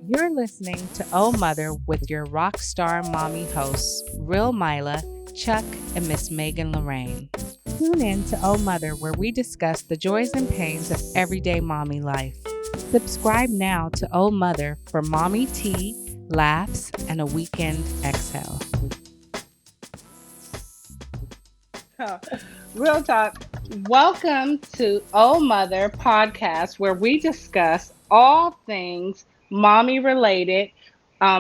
You're listening to Oh Mother with your rock star mommy hosts, Real Mila, Chuck, and Miss Megan Lorraine. Tune in to Oh Mother, where we discuss the joys and pains of everyday mommy life. Subscribe now to Oh Mother for mommy tea, laughs, and a weekend exhale. Real talk. Welcome to Oh Mother podcast, where we discuss all things mommy related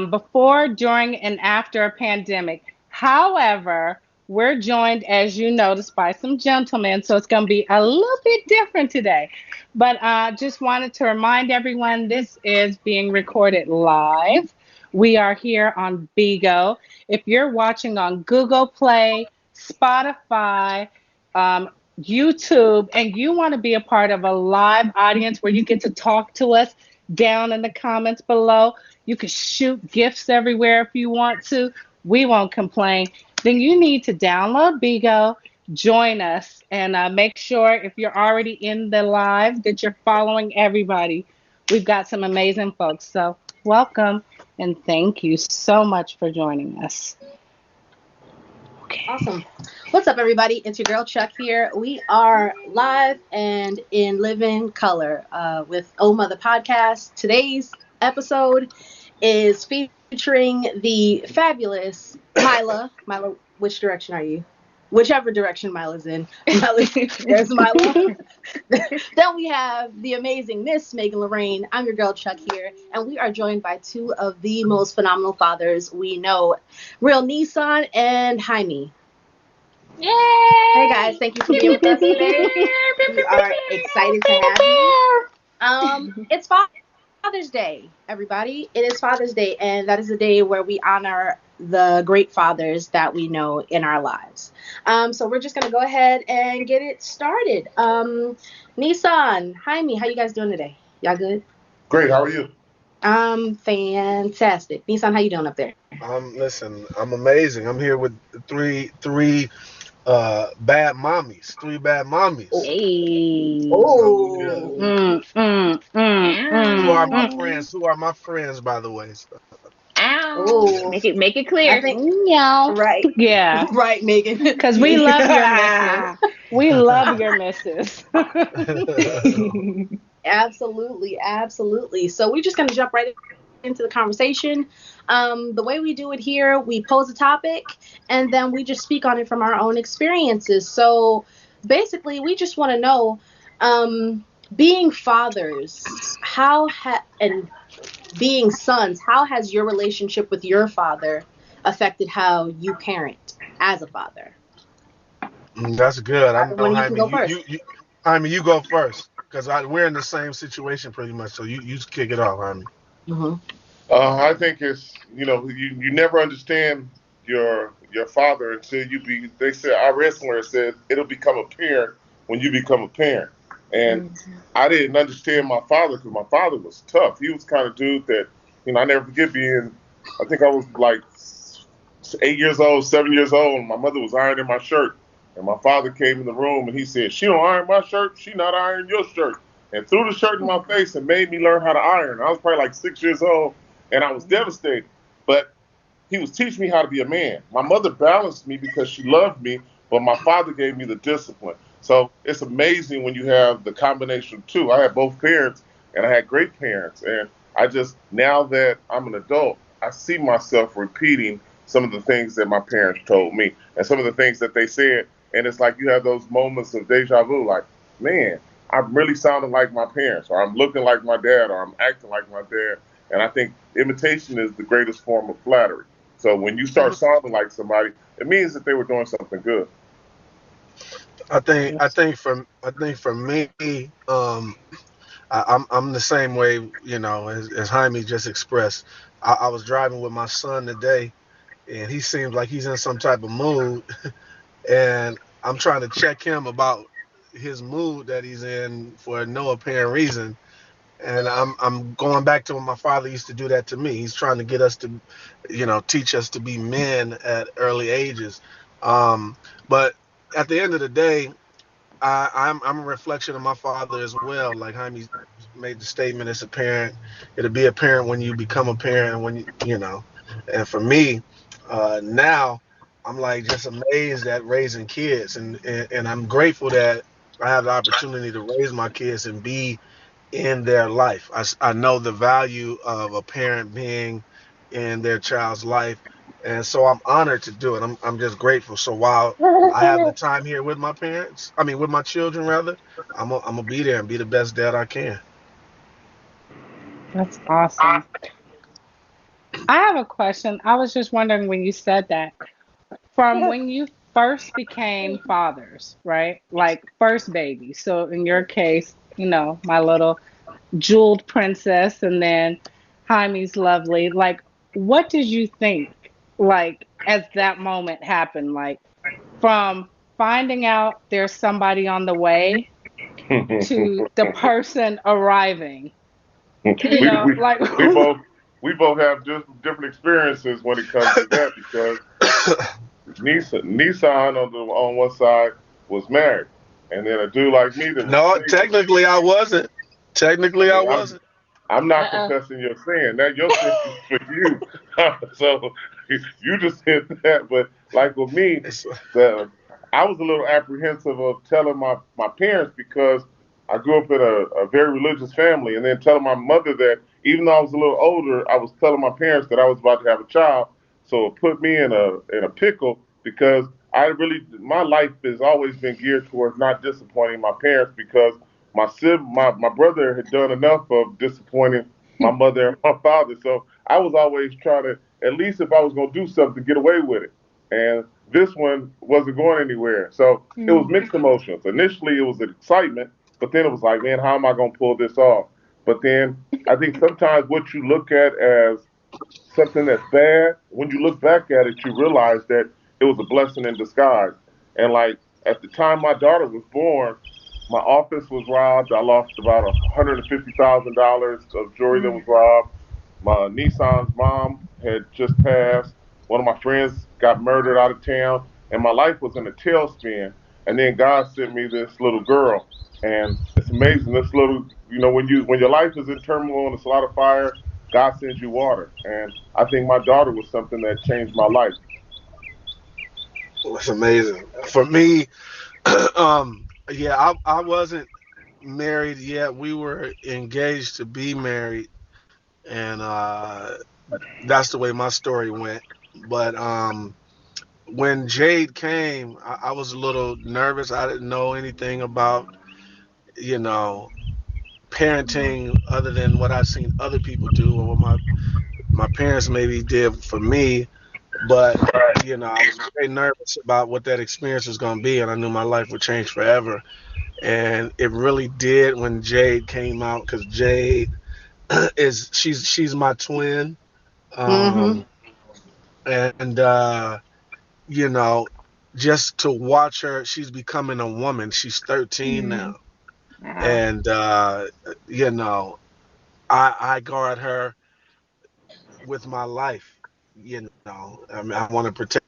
before, during, and after a pandemic. However, we're joined, as you noticed, by some gentlemen, so it's going to be a little bit different today. But just wanted to remind everyone this is being recorded live. We are here on Bigo. If you're watching on Google Play, Spotify, um, YouTube, and you want to be a part of a live audience where you get to talk to us down in the comments below, you can shoot gifts everywhere if you want to. We won't complain. Then you need to download Bigo, join us, and make sure if you're already in the live that you're following everybody. We've got some amazing folks. So, welcome and thank you so much for joining us. Okay. Awesome. What's up, everybody? It's your girl Chuck here. We are live and in living color with Oh Mother Podcast. Today's episode is featuring the fabulous Mila. Mila, which direction are you? Whichever direction Mila's in. There's Mila. Then we have the amazing Miss Megan Lorraine. I'm your girl Chuck here, and we are joined by two of the most phenomenal fathers we know, Real Nissan and Jaime. Yay! Hey guys, thank you for being with us today. We are excited to have you. It's Father's Day, everybody. It is Father's Day, and that is a day where we honor the great fathers that we know in our lives. So we're just gonna go ahead and get it started. Nissan, Jaime, how you guys doing today? Y'all good? Great. How are you? Fantastic. Nissan, how you doing up there? Listen, I'm amazing. I'm here with three bad mommies, three bad mommies. Hey. Oh. Who are my friends? Who are my friends, by the way? So, Ow. Ooh. Make it clear. I think- No. Right. Yeah. Right, Megan. Because we love your misses. We love your misses. Absolutely, absolutely. So we're just going to jump right into the conversation. The way we do it here, we pose a topic and then we just speak on it from our own experiences. So basically, we just want to know, being fathers, and being sons, how has your relationship with your father affected how you parent as a father? That's good. I know, Everyone, you can Jaime. go first. Jaime, you go first because we're in the same situation pretty much. So you just kick it off, Jaime. Mm-hmm. I think it's you never understand your father until you be. They said our wrestler said it'll become apparent when you become a parent. And I didn't understand my father because my father was tough. He was kind of dude that I never forget being. I think I was like 8 years old, 7 years old, and my mother was ironing my shirt. And my father came in the room and he said, "She don't iron my shirt. She not ironing your shirt." And threw the shirt in my face and made me learn how to iron. I was probably like 6 years old, and I was devastated. But he was teaching me how to be a man. My mother balanced me because she loved me, but my father gave me the discipline. So it's amazing when you have the combination of two. I had both parents, and I had great parents. And I just, now that I'm an adult, I see myself repeating some of the things that my parents told me and some of the things that they said. And it's like you have those moments of deja vu, like, man, I'm really sounding like my parents, or I'm looking like my dad, or I'm acting like my dad. And I think imitation is the greatest form of flattery. So when you start sounding like somebody, it means that they were doing something good. I think for me, I'm the same way, as Jaime just expressed. I was driving with my son today, and he seems like he's in some type of mood, and I'm trying to check him about his mood that he's in for no apparent reason. And I'm going back to when my father used to do that to me. He's trying to get us to, teach us to be men at early ages. But at the end of the day, I'm a reflection of my father as well. Like Jaime made the statement, it's apparent. It'll be apparent when you become a parent, and when you know. And for me, now I'm like just amazed at raising kids, and I'm grateful that I have the opportunity to raise my kids and be in their life. I know the value of a parent being in their child's life. And so I'm honored to do it. I'm just grateful. So while I have the time here with my parents, I mean, with my children, rather, I'm gonna be there and be the best dad I can. That's awesome. I have a question. I was just wondering when you said that, from when you first became fathers, right? Like first baby. So in your case, my little jeweled princess, and then Jaime's lovely. Like, what did you think, like, as that moment happened? Like, from finding out there's somebody on the way to the person arriving, we, we like, we both we both have just different experiences when it comes to that because Nissan on one side was married, and then a dude like me that was No, single. technically I wasn't. I Technically I mean, wasn't. I'm not Uh-oh. confessing your sin. That your sin is for you. So you just said that. But like with me, It's, the I was a little apprehensive of telling my parents because I grew up in a very religious family, and then telling my mother that even though I was a little older, I was telling my parents that I was about to have a child. So it put me in a pickle because my life has always been geared towards not disappointing my parents because my brother had done enough of disappointing my mother and my father. So I was always trying to, at least if I was going to do something, get away with it. And this one wasn't going anywhere. So it was Mm. mixed emotions. Initially, it was an excitement, but then it was like, man, how am I going to pull this off? But then I think sometimes what you look at as something that's bad, when you look back at it, you realize that it was a blessing in disguise. And like at the time my daughter was born, my office was robbed. I lost about $150,000 of jewelry that was robbed. My Nissan's mom had just passed. One of my friends got murdered out of town, and my life was in a tailspin. And then God sent me this little girl, and it's amazing. This little, when your life is in turmoil and it's a lot of fire, God sends you water. And I think my daughter was something that changed my life. it's amazing. For me, yeah, I wasn't married yet. We were engaged to be married, and that's the way my story went. But when Jade came, I was a little nervous. I didn't know anything about, you know, parenting other than what I've seen other people do or what my parents maybe did for me. But I was very nervous about what that experience was going to be, and I knew my life would change forever. And it really did when Jade came out, because Jade she's my twin. Mm-hmm. Um, and you know, just to watch her, she's becoming a woman. She's 13 Mm. now, Wow. and you know, I guard her with my life. I mean, I want to protect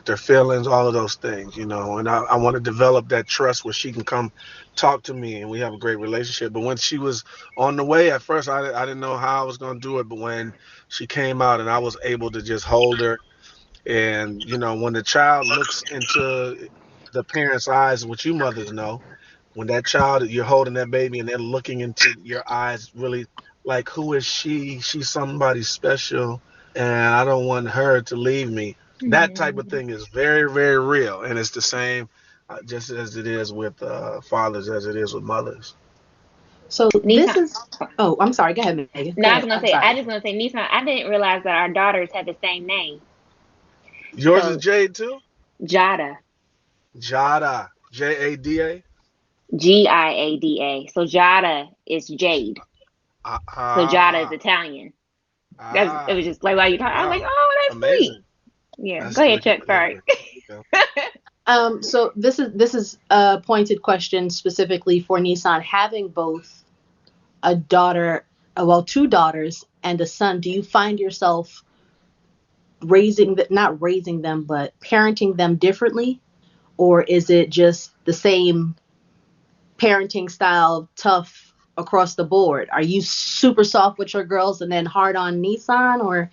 her feelings, all of those things, and I want to develop that trust where she can come talk to me and we have a great relationship. But when she was on the way, at first I didn't know how I was going to do it, but when she came out and I was able to just hold her, and when the child looks into the parents' eyes, what you mothers know, when that child, you're holding that baby and they're looking into your eyes, really like, who is she? She's somebody special, and I don't want her to leave me. That type of Mm. thing is very, very real, and it's the same, just as it is with fathers, as it is with mothers. So this Nissan. is. Oh, I'm sorry. Go ahead, Megan. Go No, I was ahead. gonna I'm say. I sorry. just gonna say, Nissan. I didn't realize that our daughters had the same name. Yours is So Jade too? Jada, Jada, Jada. Giada. So Jada is Jade. Ah, So Jada is ah, Italian. It was ah. just like while you talk, I was like, Wow, oh, that's sweet. amazing. Yeah. That's Go ahead, pretty Chuck. Sorry. clever. Okay. So this is a pointed question specifically for Nissan. Having both a daughter, well, two daughters and a son, do you find yourself not raising them, but parenting them differently, or is it just the same parenting style, tough? across the board? Are you super soft with your girls and then hard on Nissan, or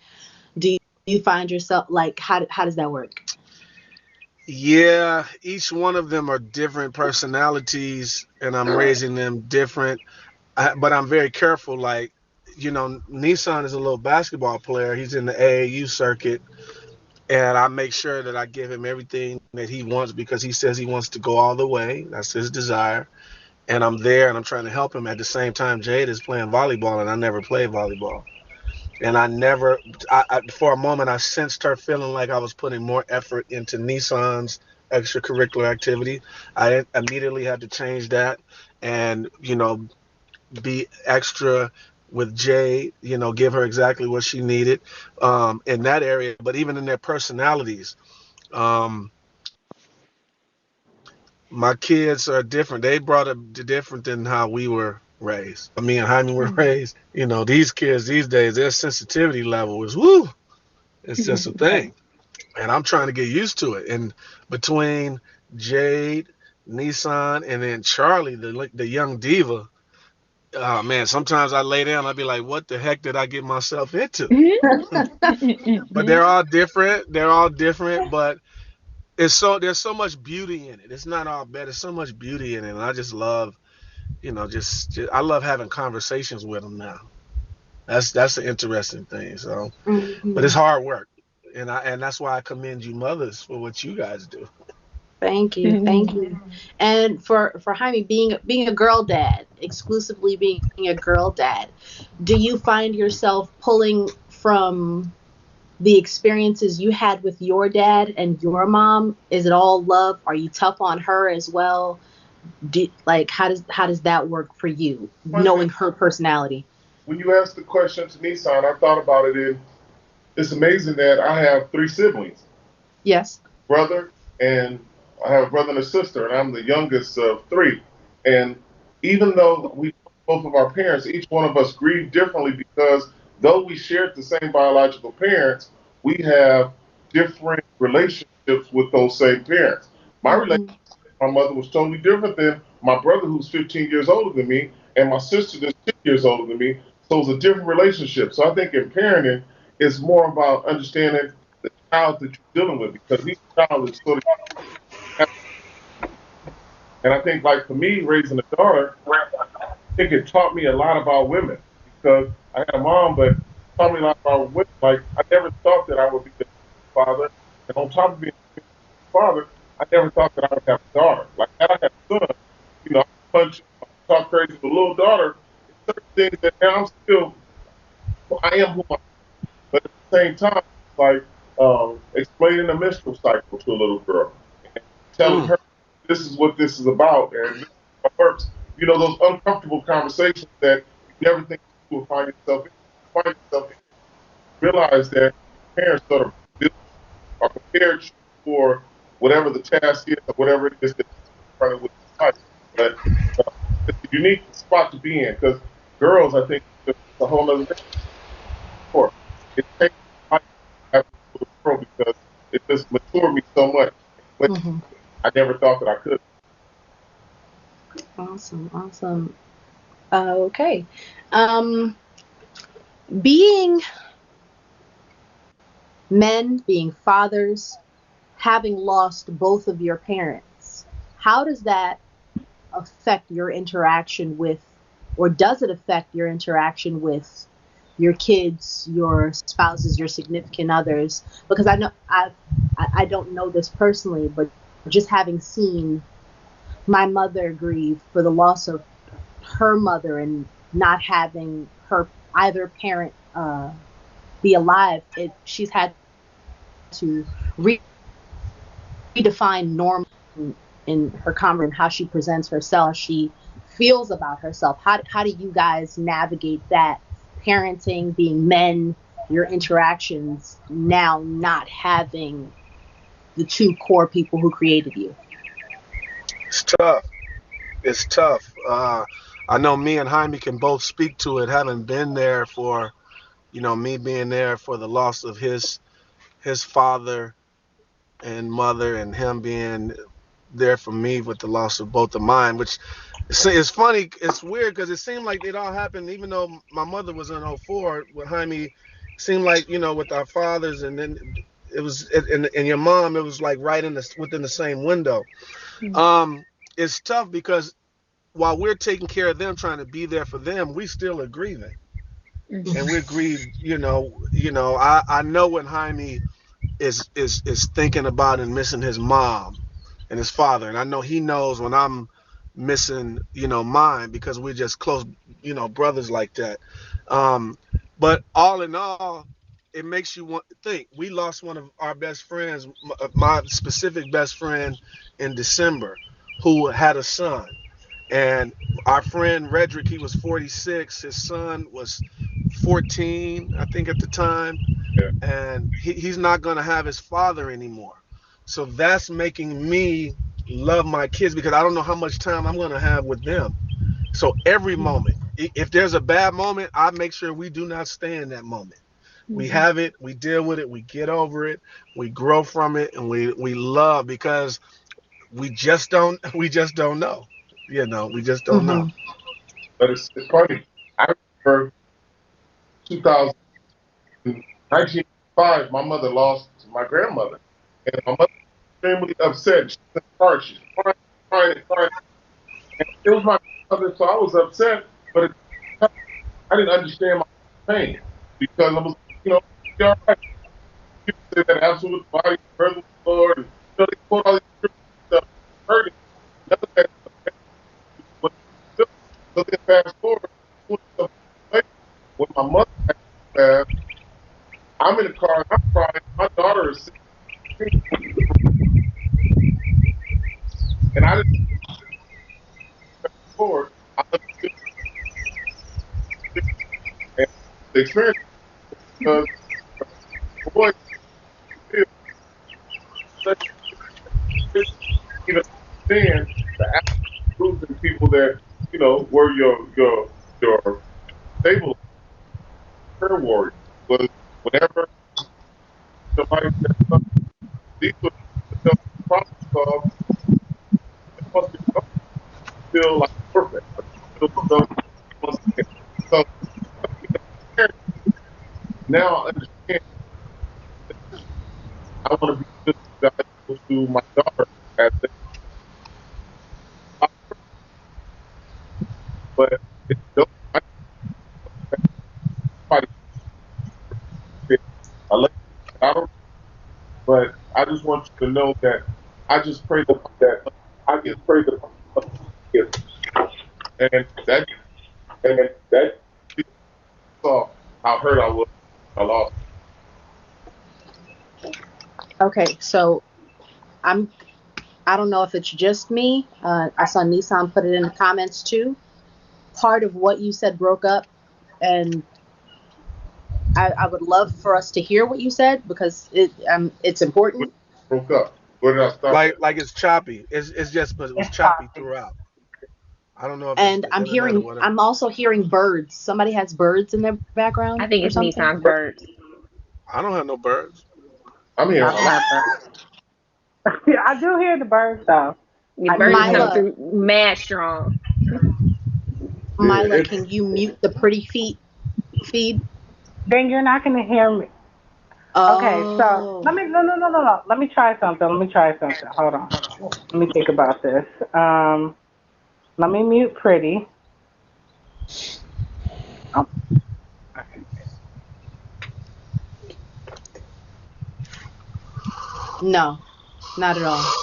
do you find yourself like how does that work? Yeah, each one of them are different personalities, and I'm raising them different. But I'm very careful. Like, Nissan is a little basketball player. He's in the AAU circuit, and I make sure that I give him everything that he wants because he says he wants to go all the way. That's his desire. And I'm there and I'm trying to help him. At the same time, Jade is playing volleyball, and I never played volleyball. And I never, for a moment, I sensed her feeling like I was putting more effort into Nissan's extracurricular activity. I immediately had to change that and, be extra with Jay, give her exactly what she needed in that area. But even in their personalities, um, my kids are different. They brought up different than how we were raised. Me and Jaime were raised. These kids these days, their sensitivity level is woo. It's just a thing, and I'm trying to get used to it. And between Jade, Nissan, and then Charlie, the young diva, oh man, sometimes I lay down, I'd be like, what the heck did I get myself into? But they're all different. They're all different, but there's so much beauty in it. It's not all bad. There's so much beauty in it, and I just love, just I love having conversations with them now. That's an interesting thing. So, but it's Mhm. hard work, and that's why I commend you mothers for what you guys do. Thank you, thank you. And for Jaime, being a girl dad, exclusively being a girl dad, do you find yourself pulling from the experiences you had with your dad and your mom? Is it all love? Are you tough on her as well? Like how does that work for you, Question. knowing her personality? When you asked the question to Nissan, I thought about it. It's amazing that I have three siblings, Yes. brother, and I have a brother and a sister, and I'm the youngest of three. And even though we both of our parents, each one of us grieve differently because though we shared the same biological parents, we have different relationships with those same parents. My relationship Hmm. with my mother was totally different than my brother, who's 15 years older than me, and my sister, that's 10 years older than me. So it's a different relationship. So I think in parenting, it's more about understanding the child that you're dealing with because each child is sort of, and I think like for me raising a daughter, I think it taught me a lot about women because I had a mom, but it taught me a lot about women. Like I never thought that I would be a father, and on top of being a father, I never thought that I would have a daughter. Like now I have a son, I punch, I talk crazy, but little daughter, it's certain things that now I am who I am. But at the same time, like explaining the menstrual cycle to a little girl and telling Mm. her this is what this is about and this is how it works. Those uncomfortable conversations that you never think you will find yourself in. You find yourself in, realize that your parents sort of built or prepared you for whatever the task is or whatever it is that you're running with in life. But uh, it's a unique spot to be in because girls, I think, it's a whole other thing for. It changed my life having a little girl because it just matured me so much. But Hmm. I never thought that I could. Awesome, awesome. Okay. Um, being men, being fathers, having lost both of your parents, how does that affect your interaction with, or does it affect your interaction with your kids, your spouses, your significant others? Because I don't know this personally, but just having seen my mother grieve for the loss of her mother and not having her either parent be alive, she's had to redefine normal in her conversation and how she presents herself, she feels about herself. How do you guys navigate that, parenting, being men, your interactions now not having the two core people who created you? It's tough. It's tough. I know me and Jaime can both speak to it, having been there for, me being there for the loss of his father and mother, and him being there for me with the loss of both of mine, which it's funny. It's weird because it seemed like it all happened, even though my mother was in '04 with Jaime. It seemed like, with our fathers, and then it was, and your mom, it was like right within the same window. Um, it's tough because while we're taking care of them, trying to be there for them, we still are grieving, and we're grieved. I know when Jaime is thinking about and missing his mom and his father, and I know he knows when I'm missing, mine, because we're just close, brothers like that. Um, but all in all, it makes you want to think. We lost one of our best friends, my specific best friend, in December, who had a son. And our friend Redrick, he was 46. His son was 14, I think, at the time. Yeah. And he's not going to have his father anymore. So that's making me love my kids because I don't know how much time I'm going to have with them. So every moment, if there's a bad moment, I make sure we do not stay in that moment. We have it, we deal with it, we get over it, we grow from it, and we love, because we just don't know. We just don't know. Mm-hmm. But it's funny. I remember 2000, 1995, my mother lost my grandmother. And my mother was extremely upset. She was in car. She's crying, crying, and crying. And it was my mother, so I was upset. But I didn't understand my pain because I was, be all right. People say that absolute body, brother, with the Lord, and they quote all these scriptures and stuff. Hurting. None of that was so then fast forward 20 something later, when my mother passed, I'm in the car and I'm crying. My daughter is 16, and I didn't fast forward. I understood and the experience because the boy still even understand the absolute and people that were your stable prayer warriors. Was whenever somebody said something, these were the problem solved. It must be feel like perfect. Feel so now I understand. I want to be just valuable to my daughter as they, but it's don't fight. I let I don't, but I just want you to know that I just pray that I is just pray that if and that and that saw how hurt I was. I lost. Okay, so I'm. I don't know if it's just me. I saw Nissan put it in the comments too. Part of what you said broke up, and I would love for us to hear what you said because it's important. Broke up. Where did I stop at? Like it's choppy. It's just, but it was It's choppy toxic. throughout. I don't know if it's And the internet or whatever. I'm also hearing birds. Somebody has birds in their background I think or it's something. Nissan's birds. I don't have no birds. I'm I here. don't have birds. Yeah, I do hear the birds though. The I do birds hear come Mila, them. through mad strong. Yeah, Mila, can you mute the pretty feet feed? Then you're not gonna hear me. Okay, so Oh, let me no. Let me try something. Let me try something. Hold on. Let me think about this. Let me mute pretty. Oh, okay. no, not at all.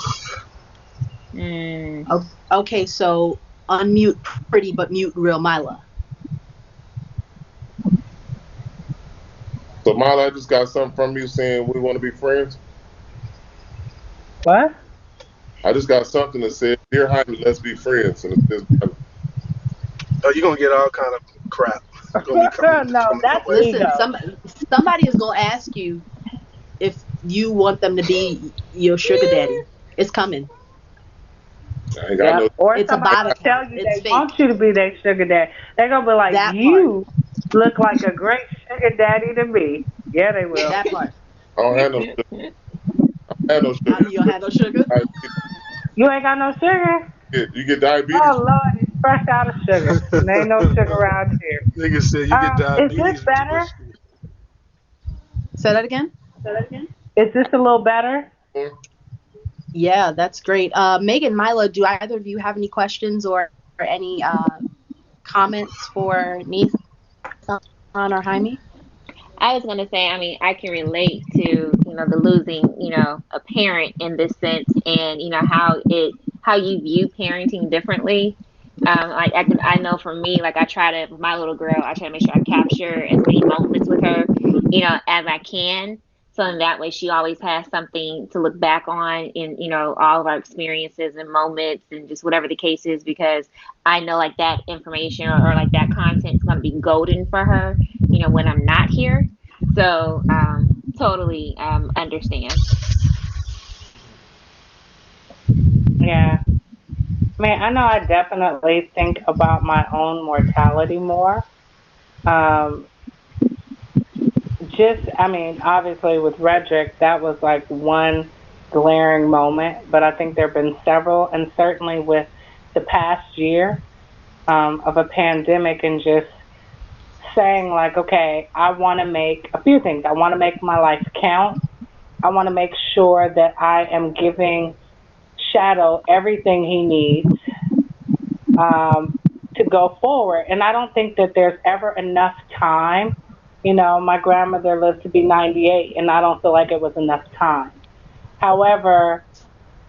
Mm. Okay, so unmute pretty but mute real Mila. So Mila, I just got something from you saying we want to be friends. What? I just got something that said, "Dear Jaime, let's be friends," and it says, Oh, you're gonna get all kind of crap. Gonna be No, coming my that's way. Listen, ego. somebody is gonna ask you if you want them to be your sugar daddy. It's coming. "I ain't got no." Yep. Or It's a somebody bot gonna tell account. you It's they fake. want you to be their sugar daddy. They're gonna be like, That part. you look like a great sugar daddy to me. Yeah, they will. That part. I don't have no sugar. I don't have no sugar. You don't have no sugar? I, You ain't got no sugar? You get diabetes. Oh Lord, it's fresh out of sugar. There ain't no sugar around here. Nigga said you get Is this diabetes with too much better? sugar. Say that again. Is this a little better? Yeah, that's great. Megan, Mila, do either of you have any questions or any comments for Nissan or Jaime? I was gonna say, I mean, I can relate to, the losing, a parent in this sense, and how you view parenting differently. Like I know for me, like I try to, with my little girl, I try to make sure I capture as many moments with her, as I can. So in that way, she always has something to look back on in, all of our experiences and moments and just whatever the case is, because I know like that information or like that content is going to be golden for her, when I'm not here. So, totally understand. Yeah. I mean, I know I definitely think about my own mortality more. Um, I mean, obviously with Redrick, that was like one glaring moment, but I think there have been several, and certainly with the past year of a pandemic and just saying, like, okay, I want to make a few things. I want to make my life count. I want to make sure that I am giving Shadow everything he needs um, to go forward. And I don't think that there's ever enough time. You know, my grandmother lived to be 98, and I don't feel like it was enough time. However,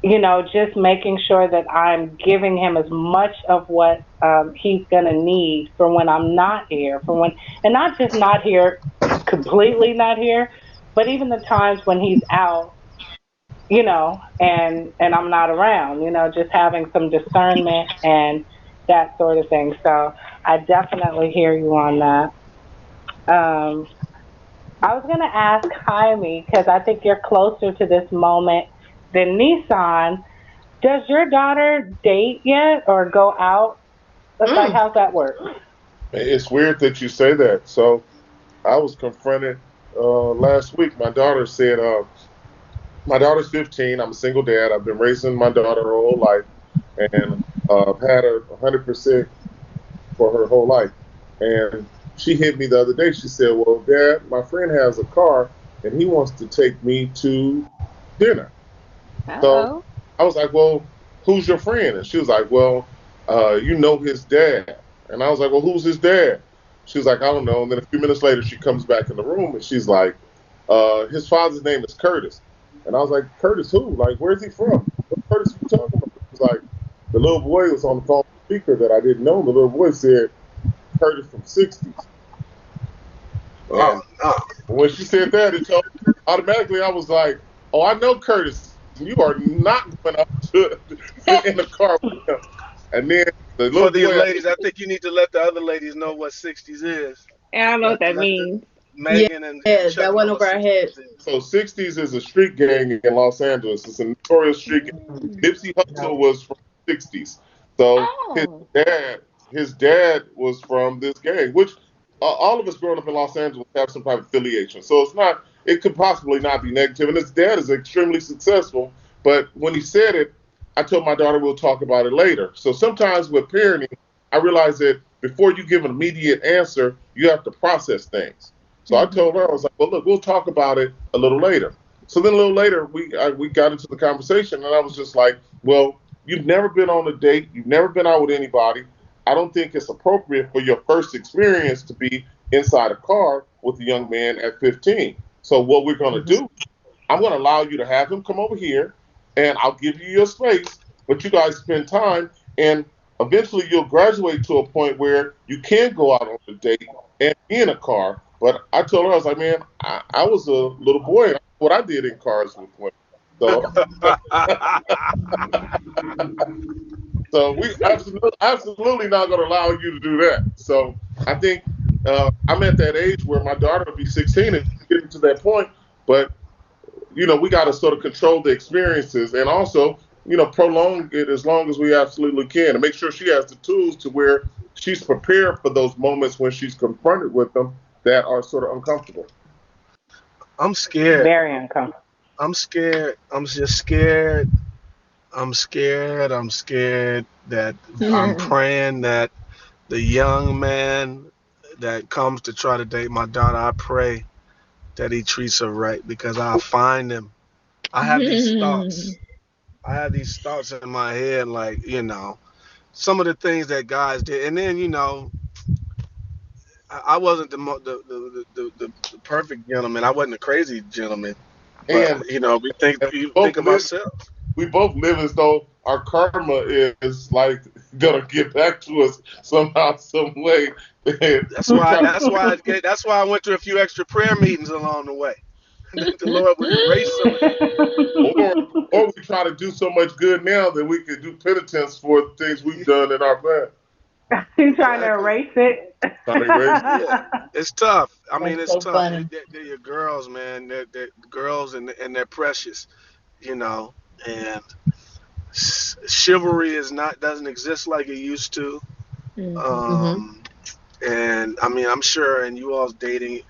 you know, just making sure that I'm giving him as much of what he's going to need for when I'm not here, and not just not here, completely not here, but even the times when he's out, you know, and I'm not around, you know, just having some discernment and that sort of thing. So I definitely hear you on that. I was going to ask Jaime because I think you're closer to this moment than Nissan. Does your daughter date yet or go out? Like, Mm. how's that work? It's weird that you say that. So I was confronted last week. My daughter's 15. I'm a single dad. I've been raising my daughter her whole life, and I've had her 100% for her whole life. And she hit me the other day. She said, "Well, Dad, my friend has a car, and he wants to take me to dinner." So Uh-oh. I was like, "Well, who's your friend?" And she was like, "Well, you know his dad." And I was like, "Well, who's his dad?" She was like, "I don't know." And then a few minutes later, she comes back in the room and she's like, "His father's name is Curtis." And I was like, "Curtis who? Like, where's he from? What Curtis are you talking about?" She was like, the little boy was on the phone speaker that I didn't know. And the little boy said, "Curtis from '60s." Oh And no. when she said that, it told automatically I was like, "Oh, I know Curtis. And you are not going out to in the car with him." And then the For little these boy, ladies, I think you need to let the other ladies know what 60s is. I don't know what that Let the means. Yeah, Megan and that Chuck went know what over our 60s heads. is. so '60s is a street gang in Los Angeles. It's a notorious street gang. Mm. Nipsey Hussle was from '60s. So Oh. his dad was from this gang, which all of us growing up in Los Angeles have some type of affiliation. So it's not, it could possibly not be negative. And his dad is extremely successful. But when he said it, I told my daughter we'll talk about it later. So sometimes with parenting, I realize that before you give an immediate answer, you have to process things. So I Hmm. told her, I was like, well, look, we'll talk about it a little later. So then a little later, we got into the conversation, and I was just like, well, you've never been on a date, you've never been out with anybody. I don't think it's appropriate for your first experience to be inside a car with a young man at 15. So what we're going to Hmm. do, I'm going to allow you to have him come over here, and I'll give you your space, but you guys spend time, and eventually you'll graduate to a point where you can go out on a date and be in a car. But I told her, I was like, man, I was a little boy, and what I did in cars with women. So, so we absolutely not going to allow you to do that. So I think I'm at that age where my daughter will be 16 and getting to that point. But we got to sort of control the experiences and also, prolong it as long as we absolutely can and make sure she has the tools to where she's prepared for those moments when she's confronted with them that are sort of uncomfortable. I'm scared. Very uncomfortable. I'm scared. I'm just scared. I'm scared. I'm scared that I'm praying that the young man that comes to try to date my daughter, I pray that he treats her right because I find him. I have these thoughts. I have these thoughts in my head, like, some of the things that guys did. And then, I wasn't the perfect gentleman. I wasn't a crazy gentleman. But, And, we both think of live ourselves. we both live as though our karma is like gonna get back to us somehow, some way. And That's we why. try to, That's why I went to a few extra prayer meetings along the way. That the Lord would erase some of that. or we try to do so much good now that we can do penitence for the things we've done in our past. He's trying to Exactly. erase it. Trying to erase. Yeah, it's tough. I mean, That's it's so tough. funny. They're your girls, man. They're girls, and they're precious, and chivalry is not doesn't exist like it used to. Mm-hmm. Um, and I mean, I'm sure in you all's dating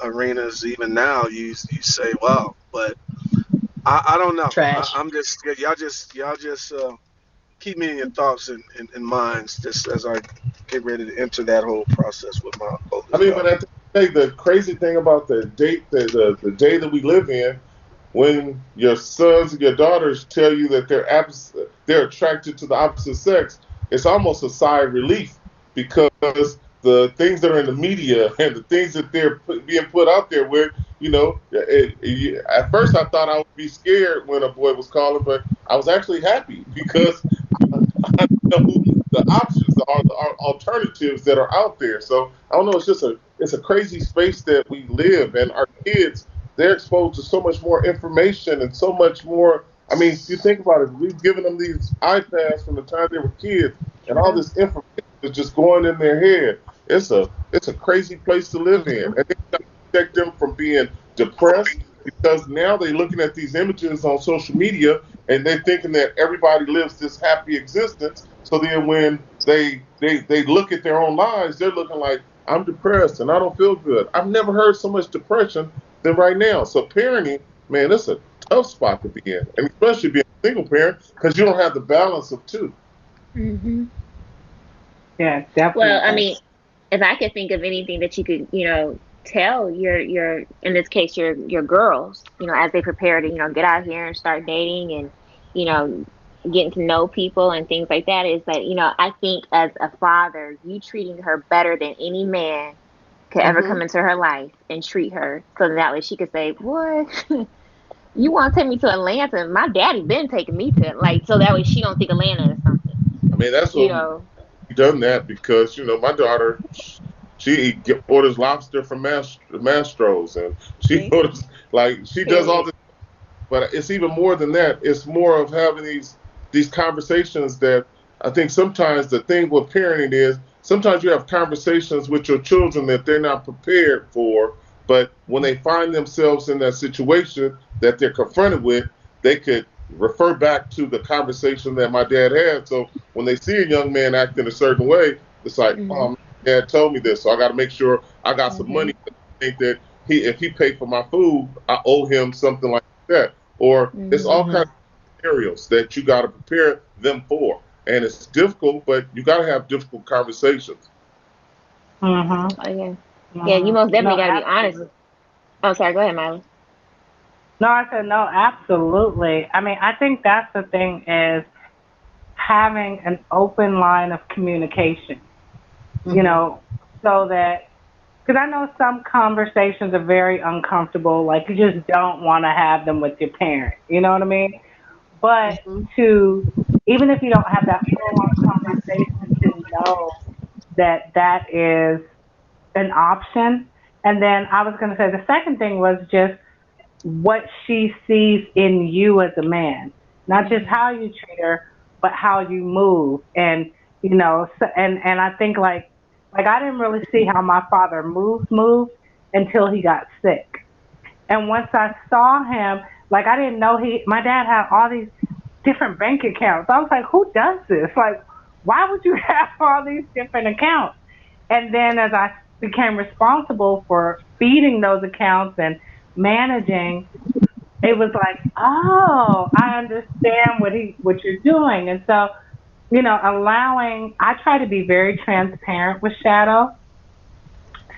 arenas, even now, you say, "Well," but I don't know. Trash. I'm just y'all just keep me in your thoughts and minds just as I get ready to enter that whole process with my I oldest mean, but daughter. at the end of the day, the crazy thing about the date, the day that we live in, when your sons and your daughters tell you that they're attracted to the opposite sex, it's almost a sigh of relief because the things that are in the media and the things that being put out there with, at first I thought I would be scared when a boy was calling, but I was actually happy because I know the options are alternatives that are out there. So I don't know. It's a crazy space that we live, and our kids, they're exposed to so much more information and so much more. I mean, if you think about it, we've given them these iPads from the time they were kids, and all this information is just going in their head. It's a crazy place to live in, Mm-hmm. and they got to protect them from being depressed because now they're looking at these images on social media and they're thinking that everybody lives this happy existence. So then when they look at their own lives, they're looking like I'm depressed and I don't feel good. I've never heard so much depression than right now. So parenting, man, it's a tough spot to be in, and especially being a single parent because you don't have the balance of two. Mhm. Yeah, Well, I definitely. mean, if I could think of anything that you could, tell your in this case your girls, as they prepare to, get out here and start dating and, you know, getting to know people and things like that is that, I think as a father, you treating her better than any man could ever Mm-hmm. come into her life and treat her so that way she could say, "Boy, you want to take me to Atlanta? My daddy been taking me to like so that way she don't think Atlanta is something, I mean, that's you what know." we done that because my daughter orders lobster from Mastro's and she See? orders like she does all Period. this. But it's even more than that. It's more of having these conversations that I think sometimes the thing with parenting is sometimes you have conversations with your children that they're not prepared for, but when they find themselves in that situation that they're confronted with, they could refer back to the conversation that my dad had. So when they see a young man acting a certain way, it's like, oh, Mhm. my dad told me this, so I got to make sure I got some money. Mhm. I think that if he paid for my food, I owe him something like that. Or it's Mhm. all kinds Mm-hmm. of scenarios that you got to prepare them for. And it's difficult, but you got to have difficult conversations. Mhm. Oh yeah. Yeah, you Mhm. most No, definitely got to be honest. absolutely. Oh, sorry. Go ahead, Miley. No, I said no, absolutely. I mean, I think that's the thing is having an open line of communication. You Mm-hmm. know, so that because I know some conversations are very uncomfortable. Like you just don't want to have them with your parent. You know what I mean? But Mm-hmm. to even if you don't have that full on conversation, to know that that is an option. And then I was going to say the second thing was just what she sees in you as a man, not just Mhm. how you treat her, but how you move. And so, and I think like I didn't really see how my father moved until he got sick. And once I saw him, like I didn't know my dad had all these different bank accounts. I was like, who does this? Like, why would you have all these different accounts? And then as I became responsible for feeding those accounts and managing, it was like, oh, I understand what you're doing. And so, allowing, I try to be very transparent with Shadow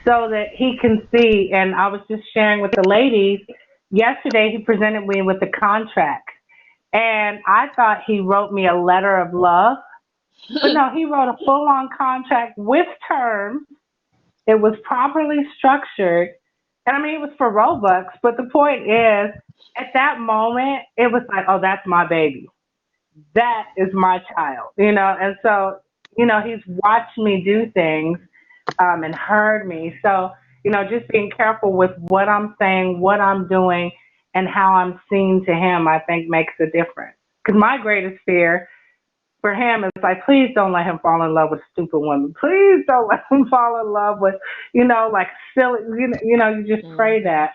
so that he can see. And I was just sharing with the ladies yesterday, he presented me with the contract. And I thought he wrote me a letter of love, but no, he wrote a full on contract with terms. It was properly structured. And I mean, it was for Robux, but the point is, at that moment, it was like, oh, that's my baby. That is my child, And so, he's watched me do things and heard me. So, just being careful with what I'm saying, what I'm doing, and how I'm seen to him, I think makes a difference. Because my greatest fear for him is like, please don't let him fall in love with stupid women. Please don't let him fall in love with, like silly, you just pray Mhm. that.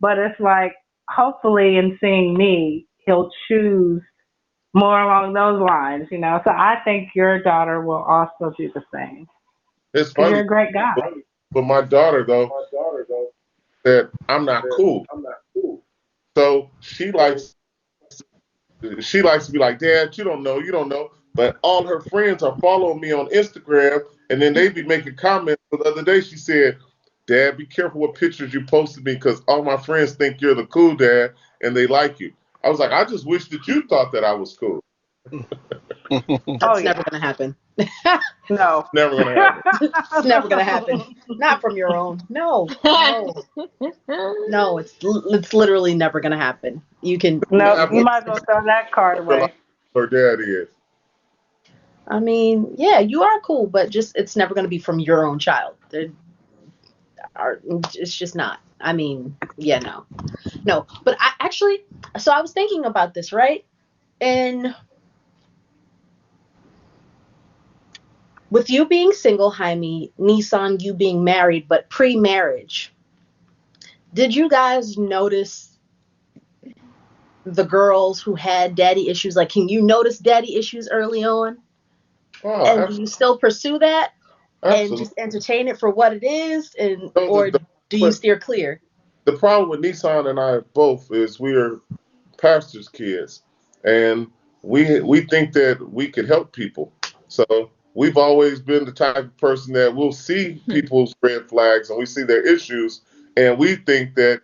But it's like, hopefully in seeing me, he'll choose more along those lines. So I think your daughter will also do the same It's because you're funny, a great guy. but my daughter though said I'm not cool. So she likes to be like, Dad, you don't know. But all her friends are following me on Instagram, and then they be making comments. But the other day she said, Dad, be careful what pictures you post of me because all my friends think you're the cool dad and they like you. I was like, I just wish that you thought that I was cool. Oh That's never yeah, gonna happen. no. Never gonna happen. It's never gonna happen. Not from your own. No, no, no. It's literally never gonna happen. You can. What No, you happens might as well throw that card when you away. realize her dad is? I mean, yeah, you are cool, but just it's never gonna be from your own child. There are. It's just not. I mean, yeah, no, no. But I actually, so I was thinking about this, right? And with you being single, Jaime, Nissan, you being married, but pre-marriage, did you guys notice the girls who had daddy issues? Like, can you notice daddy issues early on? Oh, And do you still pursue that and absolutely. just entertain it for what it is, and No, or do you but steer clear? the problem with Nissan and I both is we're pastors' kids, and we think that we can help people. So we've always been the type of person that will see people's red flags and we see their issues, and we think that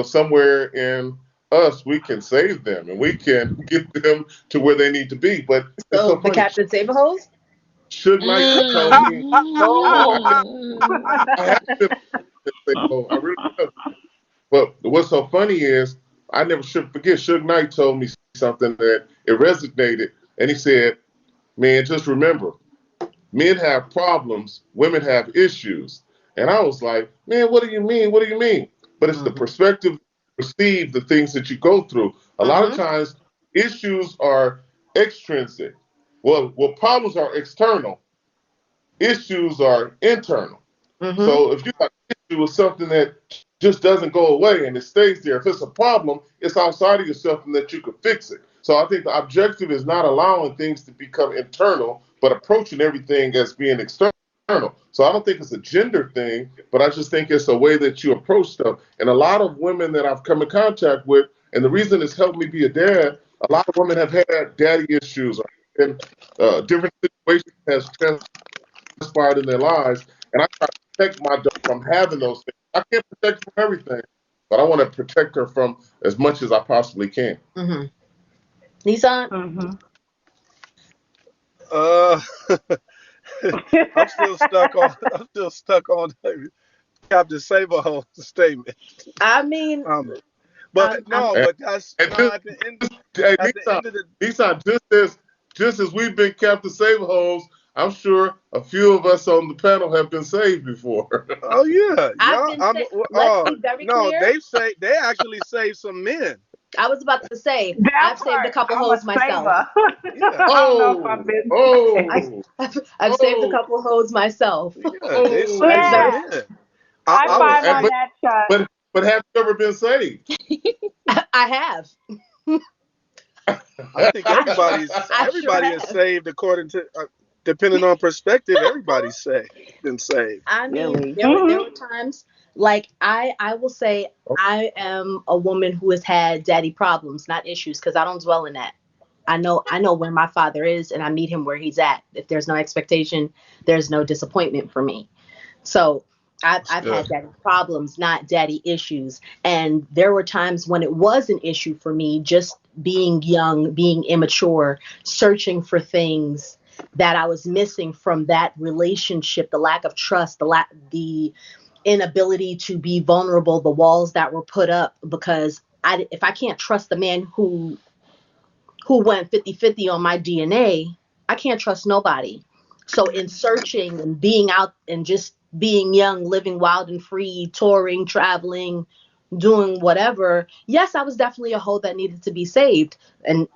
somewhere in us we can save them and we can get them to where they need to be. But it's So so the funny. Captain Save a Hose? Suge Knight told me, "Oh, Mm. I have been." Oh, I really have. But what's so funny is I never should forget. Suge Knight told me something that it resonated, and he said, "Man, just remember, men have problems, women have issues." And I was like, "Man, what do you mean? What do you mean?" But it's the Mm-hmm. perspective, you perceive the things that you go through. A lot of Mm-hmm. times, issues are extrinsic. Well, problems are external. Issues are internal. Mm-hmm. So if you got an issue with something that just doesn't go away and it stays there, if it's a problem, it's outside of yourself and that you can fix it. So I think the objective is not allowing things to become internal, but approaching everything as being external. So I don't think it's a gender thing, but I just think it's a way that you approach stuff. And a lot of women that I've come in contact with, and the reason it's helped me be a dad, a lot of women have had daddy issues or in different situations has transpired in their lives, and I try to protect my daughter from having those things. I can't protect her from everything, but I want to protect her from as much as I possibly can. Mm-hmm. Nissan? Mhm. Uh, I'm still stuck on. I'm still stuck on Captain Saberho's statement. I mean, Um, I'm, but I'm no, And, but that's and no. just, hey, At the end of the Nissan, just as we've been Captain Saberholes, I'm sure a few of us on the panel have been saved before. oh yeah, I've yeah. been saying, let's be very No, clear. they actually saved some men. I was about to say, That I've saved a part, couple I'm a hoes myself. saver. Yeah, I don't know if I've Oh, been I, saved. oh, I've saved a oh, couple hoes myself. yeah, they oh, saved I'm some very, Yeah, men. high I was five oh. on saying, that, Chuck. But have you ever been saved? I have. I think I sure everybody is have. saved according to depending on perspective, everybody's saved, been saved. I mean, Really. there were times like I will say I am a woman who has had daddy problems, not issues, because I don't dwell in that. I know where my father is, and I meet him where he's at. If there's no expectation, there's no disappointment for me. So That's I've had good. daddy problems, not daddy issues. And there were times when it was an issue for me, just being young, being immature, searching for things that I was missing from that relationship, the lack of trust, the inability to be vulnerable, the walls that were put up because if I can't trust the man who went 50-50 on my DNA, I can't trust nobody. So in searching and being out and just being young, living wild and free, touring, traveling, doing whatever, yes, I was definitely a hoe that needed to be saved. And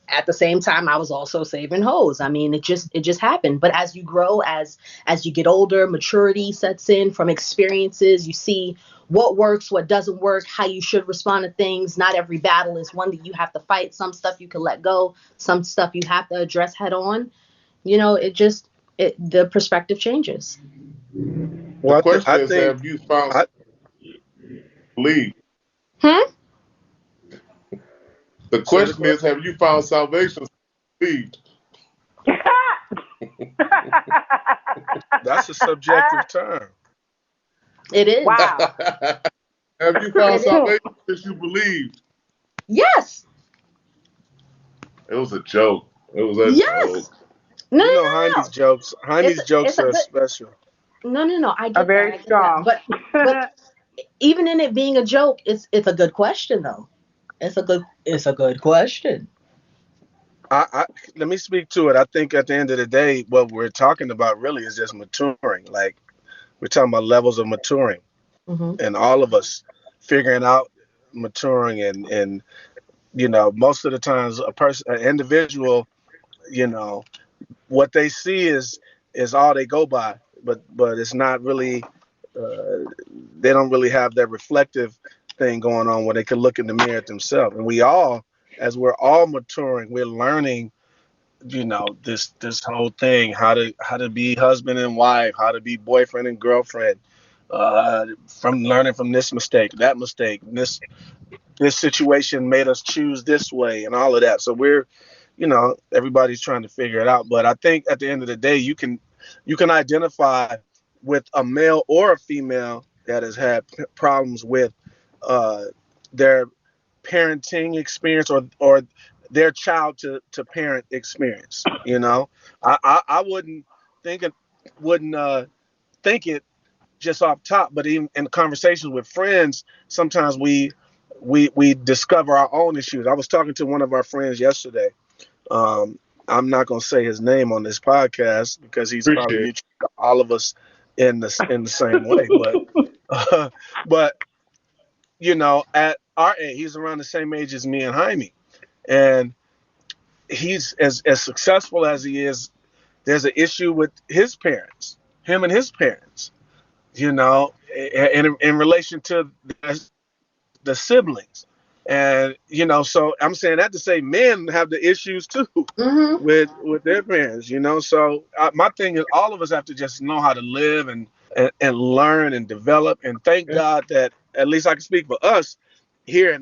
at the same time I was also saving hoes. I mean, it just happened. But as you grow, as you get older, maturity sets in from experiences, you see what works, what doesn't work, how you should respond to things. Not every battle is one that you have to fight. Some stuff you can let go, some stuff you have to address head on. The perspective changes. The Well, question I is, think have you found I believe? Hmm? The say the question is, question. have you found salvation? Believe. That's a subjective term. It is. Wow. Have you found It is. salvation since you believed? Yes. It was a joke. It was a Yes. joke. No, You no, know, no, no. Jaime's jokes. It's Jaime's jokes it's a are good. special. No, no, no. I A get that. very I get that. strong. But even in it being a joke, it's a good question though. It's a good question. I let me speak to it. I think at the end of the day, what we're talking about really is just maturing. Like we're talking about levels of maturing, Hmm. and all of us figuring out maturing, and most of the times a person, an individual, you know, what they see is all they go by, but it's not really. They don't really have that reflective thing going on where they can look in the mirror at themselves. And we all, as we're all maturing, we're learning, this whole thing, how to be husband and wife, how to be boyfriend and girlfriend, from learning from this mistake, that mistake, this situation made us choose this way, and all of that. So everybody's trying to figure it out. But I think at the end of the day, you can identify with a male or a female that has had problems with uh, their parenting experience, or their child to parent experience. I think it wouldn't think it just off top, but even in conversations with friends, sometimes we discover our own issues. I was talking to one of our friends yesterday. Um, I'm not going to say his name on this podcast because he's probably Appreciate it. mutual to all of us in the same way. But uh, but at our age, he's around the same age as me and Jaime, and he's as successful as he is. There's an issue with his parents, him and his parents. In relation to the siblings. And so I'm saying that to say men have the issues too Hmm. with their parents. So my thing is all of us have to just know how to live and learn and develop. And thank Yeah. God that at least I can speak for us here,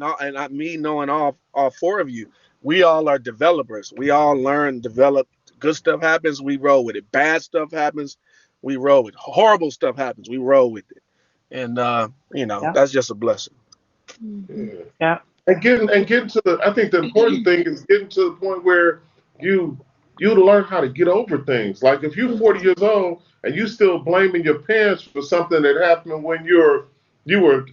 me knowing all four of you, we all are developers. We all learn, develop. Good stuff happens, we roll with it. Bad stuff happens, we roll with it. Horrible stuff happens, we roll with it. And Yeah. that's just a blessing. Hmm. Yeah. Yeah. And getting to the, I think the important thing is getting to the point where you you learn how to get over things. Like if you're 40 years old and you still blaming your parents for something that happened when you were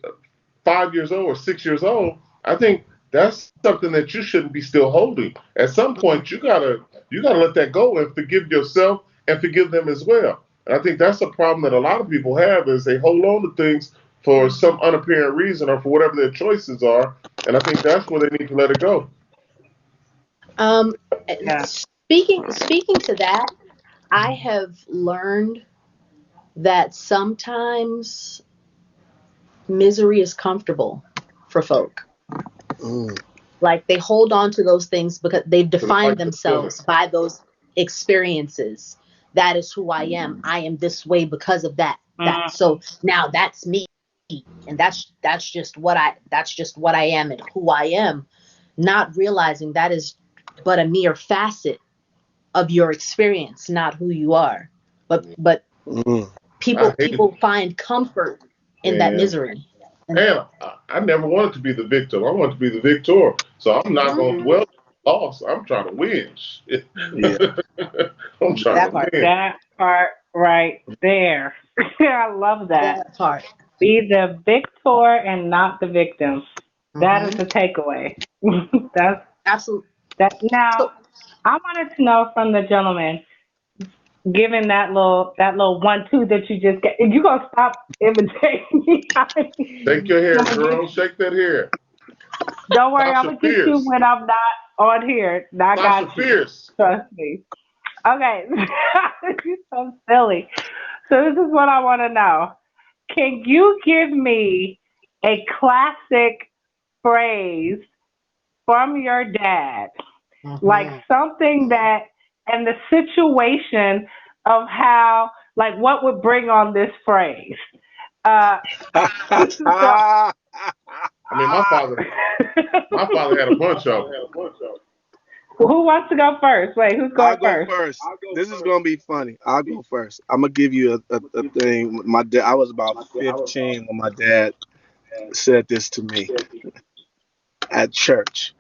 5 years old or 6 years old, I think that's something that you shouldn't be still holding. At some point, you gotta let that go and forgive yourself and forgive them as well. And I think that's a problem that a lot of people have is they hold on to things for some unapparent reason or for whatever their choices are. And I think that's where they need to let it go. Um, Yeah. speaking to that, I have learned that sometimes misery is comfortable for folk. Mm. Like they hold on to those things because they've Because they defined like the feeling. themselves by those experiences. that is who I am. I am this way because of that. That Mm. so now that's me, and that's just what I am and who I am. Not realizing that is but a mere facet of your experience, not who you are. But Mm. people I hate people find comfort in that and misery. And I never wanted to be the victim. I wanted to be the victor. So I'm not gonna mhm, dwell on the loss. I'm trying to win. Shit. Yeah. I'm trying that to part, win. That part right there. I love that. that part. Be the victor and not the victim. That is Hmm. the takeaway. That's Absolutely. that. Now, So I wanted to know from the gentleman, given that little 1 2 that you just get, you gonna stop imitating me? Shake your I'm hair, gonna get, girl. Shake that hair. don't worry, I'm Sasha gonna get you Fierce. when I'm not on here. I Sasha got you. Fierce. Trust me. Okay, you're so silly. So this is what I want to know. Can you give me a classic phrase from your dad? Like mhm. something that, and the situation of how, like what would bring on this phrase? Uh, so, I mean, my father had a bunch of them. who wants to go first? Wait, who's I'll going go first? first. This is gonna be funny. I'll go first. I'm gonna give you a thing. My dad. I was about 15 when my dad said this to me at church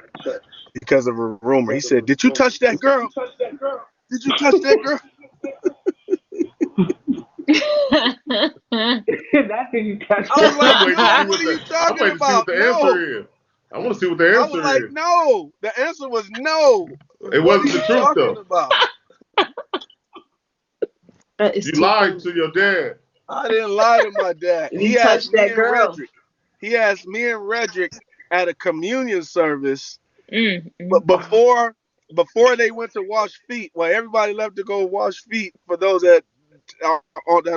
because of a rumor. He said, "Did you touch that girl? Did you touch that girl?" That's who you touched. I was like, I'm waiting to see "Dude, what what are you I'm talking waiting to see what about? the No." answer is. I want to see what the I was like, answer is. "No." The answer was no. It What are wasn't the you truth talking though. about? It's You too lied funny. to your dad. I didn't lie to my dad. You touched that girl. He asked me and Redrick at a communion service, mm, but mm, mm. before they went to wash feet, well, everybody left to go wash feet. For those that are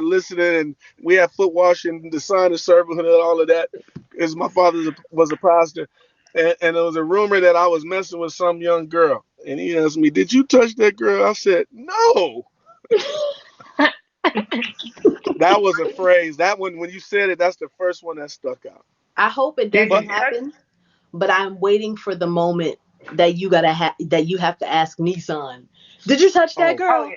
listening, and we had foot washing, the sign of servanthood, and all of that, because my father was a pastor, and there was a rumor that I was messing with some young girl, and he asked me, "Did you touch that girl?" I said, "No." That was a phrase. That one, when you said it, that's the first one that stuck out. I hope it Did doesn't But you touch? happen, but I'm waiting for the moment that you have to ask Nissan. Did you touch that oh, Oh girl? yeah.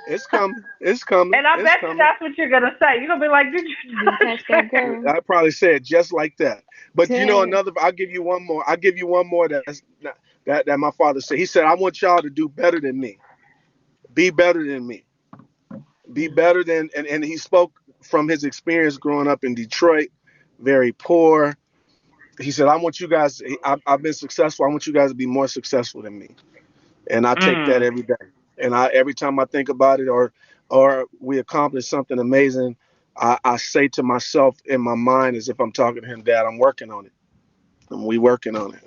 it's coming. It's coming. And I It's bet you coming. that's what you're gonna say. You're gonna be like, "Did you Did you touch touch that that?" girl? I probably said just like that. But you know Dad. another. I'll give you one more. I'll give you one more that my father said. He said, "I want y'all to do better than me. Be better than me. Be better than." And he spoke from his experience growing up in Detroit, very poor. He said, "I want you guys. I've been successful. I want you guys to be more successful than me." And I take that Mm. every day. And every time I think about it, or we accomplish something amazing, I say to myself in my mind as if I'm talking to him, "Dad, I'm working on it. And we working on it."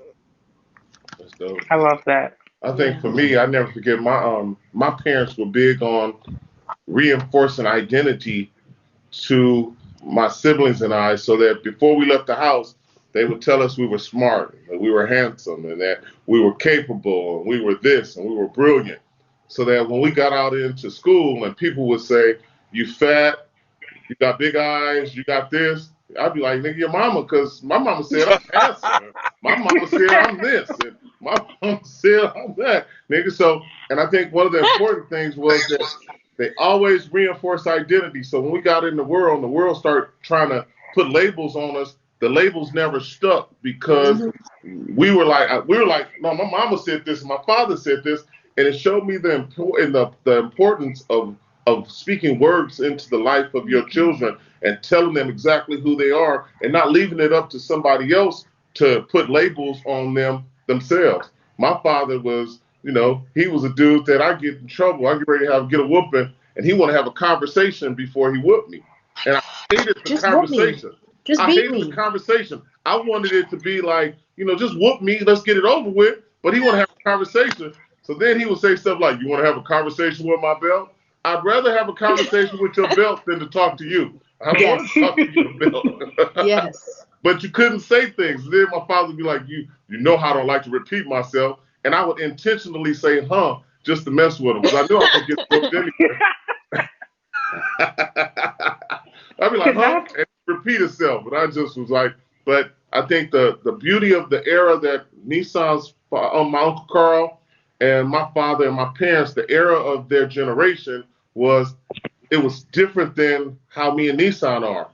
That's dope. I love that. I think Yeah. for me, I never forget my parents were big on reinforcing identity to my siblings and I, so that before we left the house, they would tell us we were smart, that we were handsome, and that we were capable, and we were this, and we were brilliant. So that when we got out into school and people would say, "You fat, you got big eyes, you got this," I'd be like, "Nigga, your mama," because my mama said I'm handsome. And my mama said I'm this, and my mama said I'm that, nigga. So, and I think one of the important things was that they always reinforce identity. So when we got in the world started trying to put labels on us. The labels never stuck because Hmm. we were like, no, my mama said this, my father said this, and it showed me the importance of speaking words into the life of your children and telling them exactly who they are and not leaving it up to somebody else to put labels on them themselves. My father was, he was a dude that I get in trouble. I get ready to get a whooping, and he want to have a conversation before he whooped me. And I hated the Just whoop me. conversation. Just I beat hated the me. conversation. I wanted it to be like, just whoop me, let's get it over with. But he want to have a conversation. So then he would say stuff like, "You want to have a conversation with my belt? I'd rather have a conversation with your belt than to talk to you. I don't want to Yes. talk to your belt." Yes. But you couldn't say things. Then my father would be like, "You know how I don't like to repeat myself," and I would intentionally say, "Huh," just to mess with them because I knew I was gonna get whooped anyway. I'd be like, huh? And repeat itself. But I just was like, but I think the beauty of the era that Nissan's, my Uncle Carl and my father and my parents, the era of their generation was, it was different than how me and Nissan are.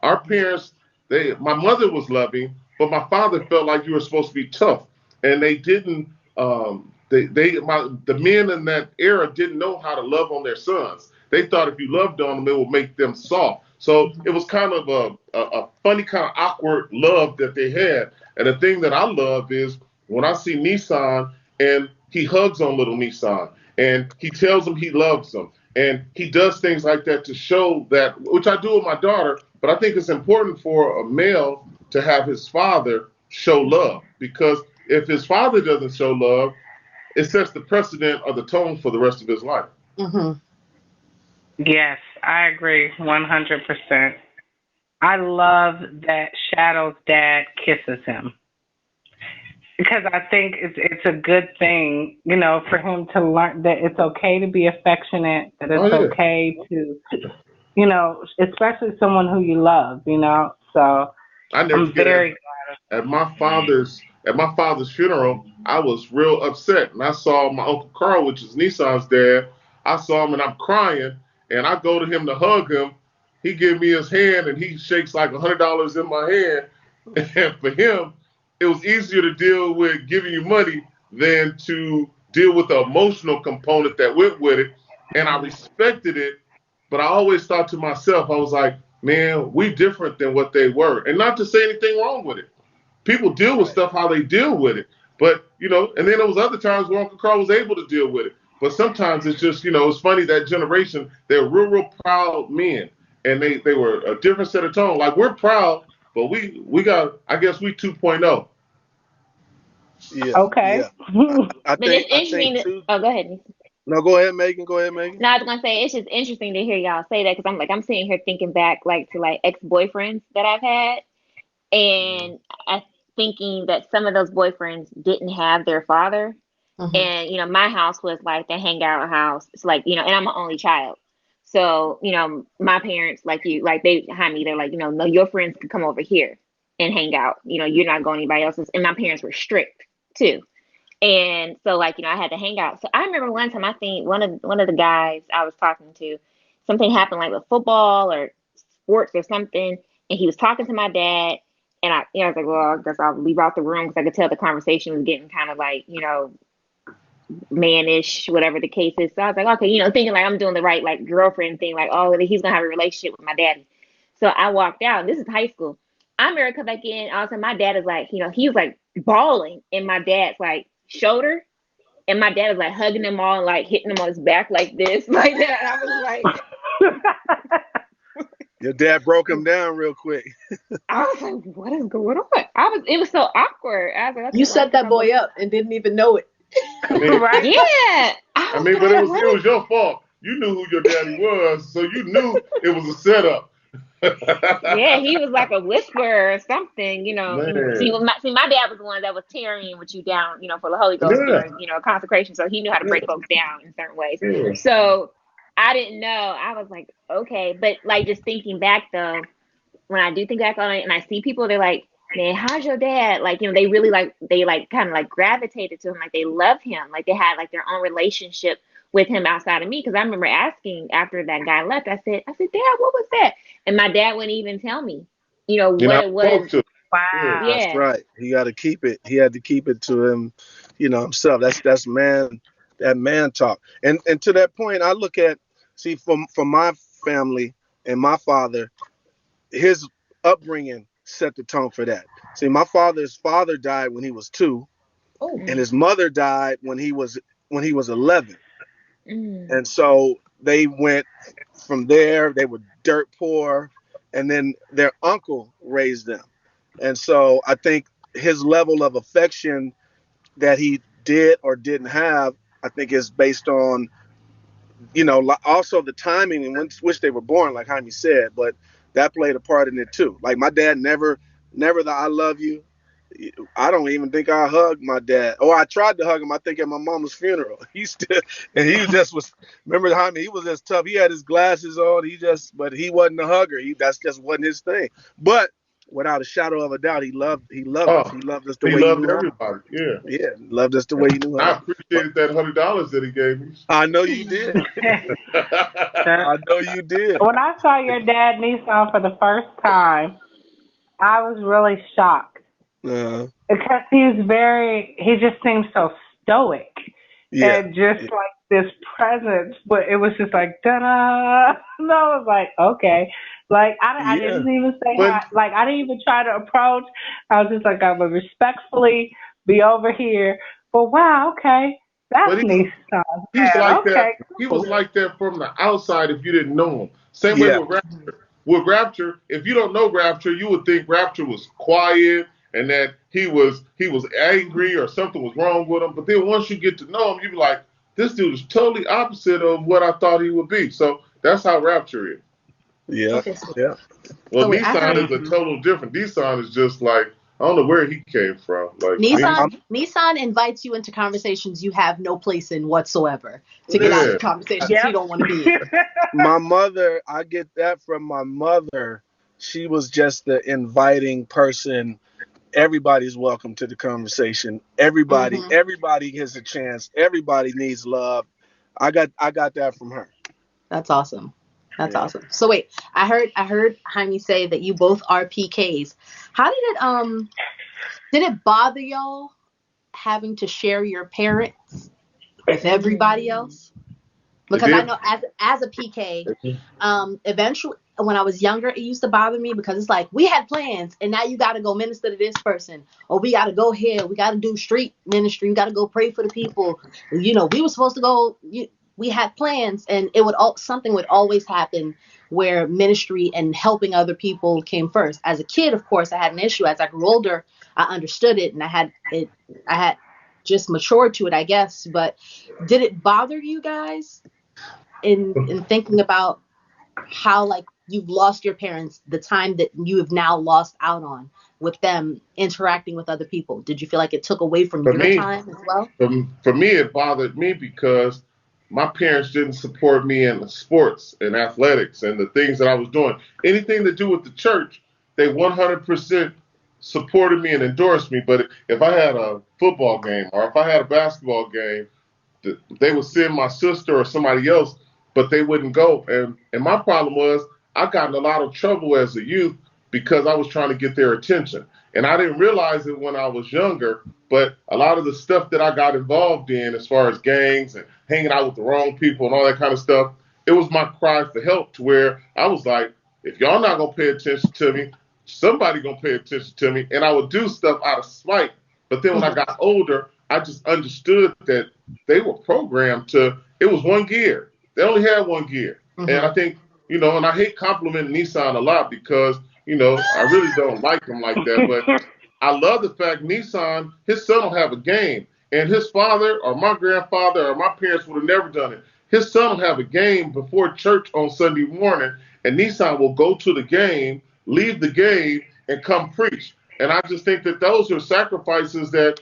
Our parents, my mother was loving, but my father felt like you were supposed to be tough. And they didn't, the men in that era didn't know how to love on their sons. They thought if you loved on them, it would make them soft. So it was kind of a funny, kind of awkward love that they had. And the thing that I love is when I see Nissan and he hugs on little Nissan and he tells him he loves them. And he does things like that to show that, which I do with my daughter, but I think it's important for a male to have his father show love because if his father doesn't show love, it sets the precedent or the tone for the rest of his life. Mm-hmm. Yes, I agree 100%. I love that Shadow's dad kisses him because I think it's a good thing, for him to learn that it's okay to be affectionate, that Oh it's yeah. okay to, especially someone who you love, So I never I'm forget it. very At my father's funeral, I was real upset, and I saw my Uncle Carl, which is Nissan's dad. I saw him, and I'm crying, and I go to him to hug him. He gives me his hand, and he shakes like $100 in my hand. And for him, it was easier to deal with giving you money than to deal with the emotional component that went with it. And I respected it, but I always thought to myself, I was like, man, we different than what they were. And not to say anything wrong with it. People deal with stuff how they deal with it. But, and then there was other times where Uncle Carl was able to deal with it. But sometimes it's just, it's funny that generation, they're real proud men. And they were a different set of tone. Like we're proud, but we got, I guess we 2.0. Yeah, okay. yeah. I But think it's I think interesting. too. Oh, go ahead. No, go ahead, Megan. Go ahead, Megan. No, I was gonna say it's just interesting to hear y'all say that because I'm sitting here thinking back like to like ex-boyfriends that I've had, Mm-hmm. and I thinking that some of those boyfriends didn't have their father, Mm-hmm. and my house was like the hangout house. It's like and I'm an only child, so my parents like they behind me. They're like no, your friends can come over here and hang out. You're not going anybody else's. And my parents were strict too. And so I had to hang out. So I remember one time I think one of the guys I was talking to, something happened like with football or sports or something, and he was talking to my dad, and I was like, well, I guess I'll leave out the room because I could tell the conversation was getting kind of like mannish, whatever the case is. So I was like, okay, thinking like I'm doing the right like girlfriend thing, like oh he's gonna have a relationship with my daddy. So I walked out, and this is high school. I remember come back in, all of a sudden my dad is like, he was like bawling in my dad's like shoulder, and my dad was like hugging him all and like hitting him on his back like this, like that. And I was like, Your dad broke him down real quick. what is going on? It was so awkward. I was like, You okay, well, I set guess that boy up and didn't even know it. I mean, Right. yeah. I was but it like, was it was your fault. You knew who your daddy was, so you knew it was a setup. yeah, he was like a whisperer or something, See, Man, my dad was the one that was tearing with you down, for the Holy Ghost yeah, during, consecration. So he knew how to break yeah, folks down in certain ways. yeah. So I didn't know. I was like, okay, but like just thinking back though, when I do think back on it, and I see people, they're like, man, how's your dad? Like, they really they like kind of like gravitated to him, like they love him, like they had like their own relationship with him outside of me. Because I remember asking after that guy left, I said, Dad, what was that? And my dad wouldn't even tell me, You're what not it supposed was. to. Yeah. Wow. That's Yeah. right. He got to keep it. He had to keep it to him, himself. That's man, that man talk. And to that point, I look at see from my family and my father, his upbringing set the tone for that. See, my father's father died when he was 2, Oh. and Mm, his mother died when he was 11. mm, And so they went from there. They were dirt poor, and then their uncle raised them. And so I think his level of affection that he did or didn't have, I think is based on, also the timing in which they were born, like Jaime said, but that played a part in it too. Like my dad never the I love you. I don't even think I hugged my dad. Or I tried to hug him, I think, at my mama's funeral. He still, and he just was, remember how he was just tough. He had his glasses on. But he wasn't a hugger. That's just wasn't his thing. But without a shadow of a doubt, he loved us. Oh, He loved us the he way he loved knew how. everybody. Yeah. Yeah, loved us the way he knew I how. But appreciated that $100 that he gave me. I know you did. I know you did. When I saw your dad Nissan for the first time, I was really shocked Uh, because he just seems so stoic yeah, and just yeah, like this presence, but it was just like ta-da. And I was like, okay. Like I yeah. didn't even say but hi. Like I didn't even try to approach. I was just like, I would respectfully be over here. But wow, okay, that's but Nissan, he's man. like that. Okay, He was cool. like that from the outside if you didn't know him. Same way Yeah. with with Rapture, if you don't know Rapture, you would think Rapture was quiet and that he was angry or something was wrong with him. But then once you get to know him, you be like, this dude is totally opposite of what I thought he would be. So that's how Rapture is. Yeah, Okay, so, yeah, Well, so wait, I Nissan heard is a total different. Nissan is just like I don't know where he came from. Like I'm, Nissan, I'm, Nissan invites you into conversations you have no place in whatsoever to get out yeah. of conversations you Yep. don't want to be in. my mother. I get that from my mother. She was just the inviting person. Everybody's welcome to the conversation. Everybody, Hmm. everybody has a chance. Everybody needs love. I got that from her. That's awesome. That's Yeah. awesome. So wait, I heard Jaime say that you both are PKs. How did it bother y'all having to share your parents with everybody else? It Because I did. know as a PK, eventually when I was younger, it used to bother me because it's like we had plans and now you got to go minister to this person, or we got to go here, we got to do street ministry, we got to go pray for the people. We were supposed to go. We had plans, and something would always happen where ministry and helping other people came first. As a kid, of course, I had an issue. As I grew older, I understood it, and I had just matured to it, I guess. But did it bother you guys in thinking about how like you've lost your parents, the time that you have now lost out on with them interacting with other people? Did you feel like it took away from For your me, time as well? for me, it bothered me because my parents didn't support me in sports and athletics and the things that I was doing. Anything to do with the church, they 100% supported me and endorsed me. But if I had a football game or if I had a basketball game, they would send my sister or somebody else, but they wouldn't go. And my problem was I got in a lot of trouble as a youth because I was trying to get their attention. And I didn't realize it when I was younger, but a lot of the stuff that I got involved in as far as gangs and hanging out with the wrong people and all that kind of stuff, it was my cry for help to where I was like, if y'all not gonna pay attention to me, somebody gonna pay attention to me. And I would do stuff out of spite. But then when I Mm-hmm. got older, I just understood that they were programmed to. It was one gear. They only had one gear, and Mm-hmm. I think and I hate complimenting Nissan a lot because I really don't like them like that. But I love the fact Nissan, his son will have a game, and his father or my grandfather or my parents would have never done it. His son will have a game before church on Sunday morning, and Nissan will go to the game, leave the game, and come preach. And I just think that those are sacrifices that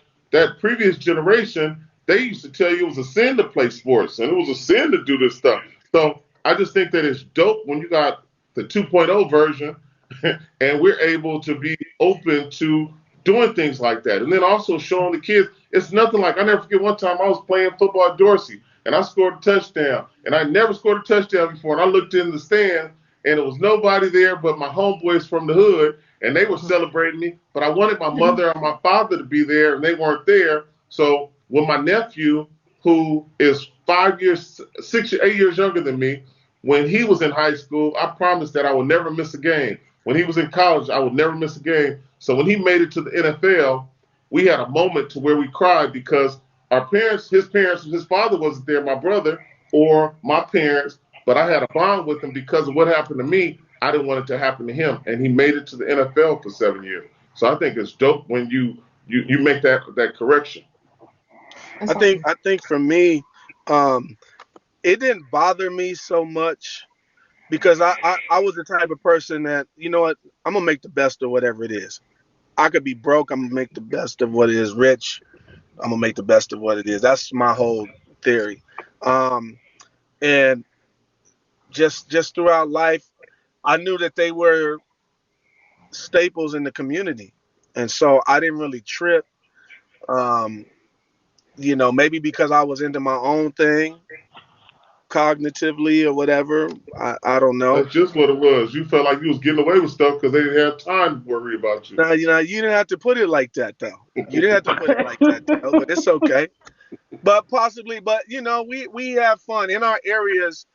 previous generation they used to tell you it was a sin to play sports and it was a sin to do this stuff. So I just think that it's dope when you got the 2.0 version and we're able to be open to doing things like that. And then also showing the kids it's nothing like I never forget one time I was playing football at Dorsey and I scored a touchdown. And I never scored a touchdown before. And I looked in the stand and it was nobody there but my homeboys from the hood and they were celebrating me. But I wanted my mother and my father to be there and they weren't there. So when my nephew, who is 5 years, 6 or 8 years younger than me, when he was in high school, I promised that I would never miss a game. When he was in college, I would never miss a game. So when he made it to the NFL, we had a moment to where we cried because his parents, his father wasn't there, my brother or my parents, but I had a bond with him because of what happened to me. I didn't want it to happen to him, and he made it to the NFL for 7 years. So I think it's dope when you make that correction. That's I think awesome. I think for me, um, it didn't bother me so much because I was the type of person that, you know what, I'm gonna make the best of whatever it is. I could be broke. I'm gonna make the best of what is rich. I'm gonna make the best of what it is. That's my whole theory. Um, and just throughout life, I knew that they were staples in the community, and so I didn't really trip. Um, maybe because I was into my own thing cognitively or whatever. I don't know. That's just what it was. You felt like you was getting away with stuff because they didn't have time to worry about you. Now, you didn't have to put it like that though. You didn't have to put it like that though, but it's okay. But possibly, but we have fun in our areas.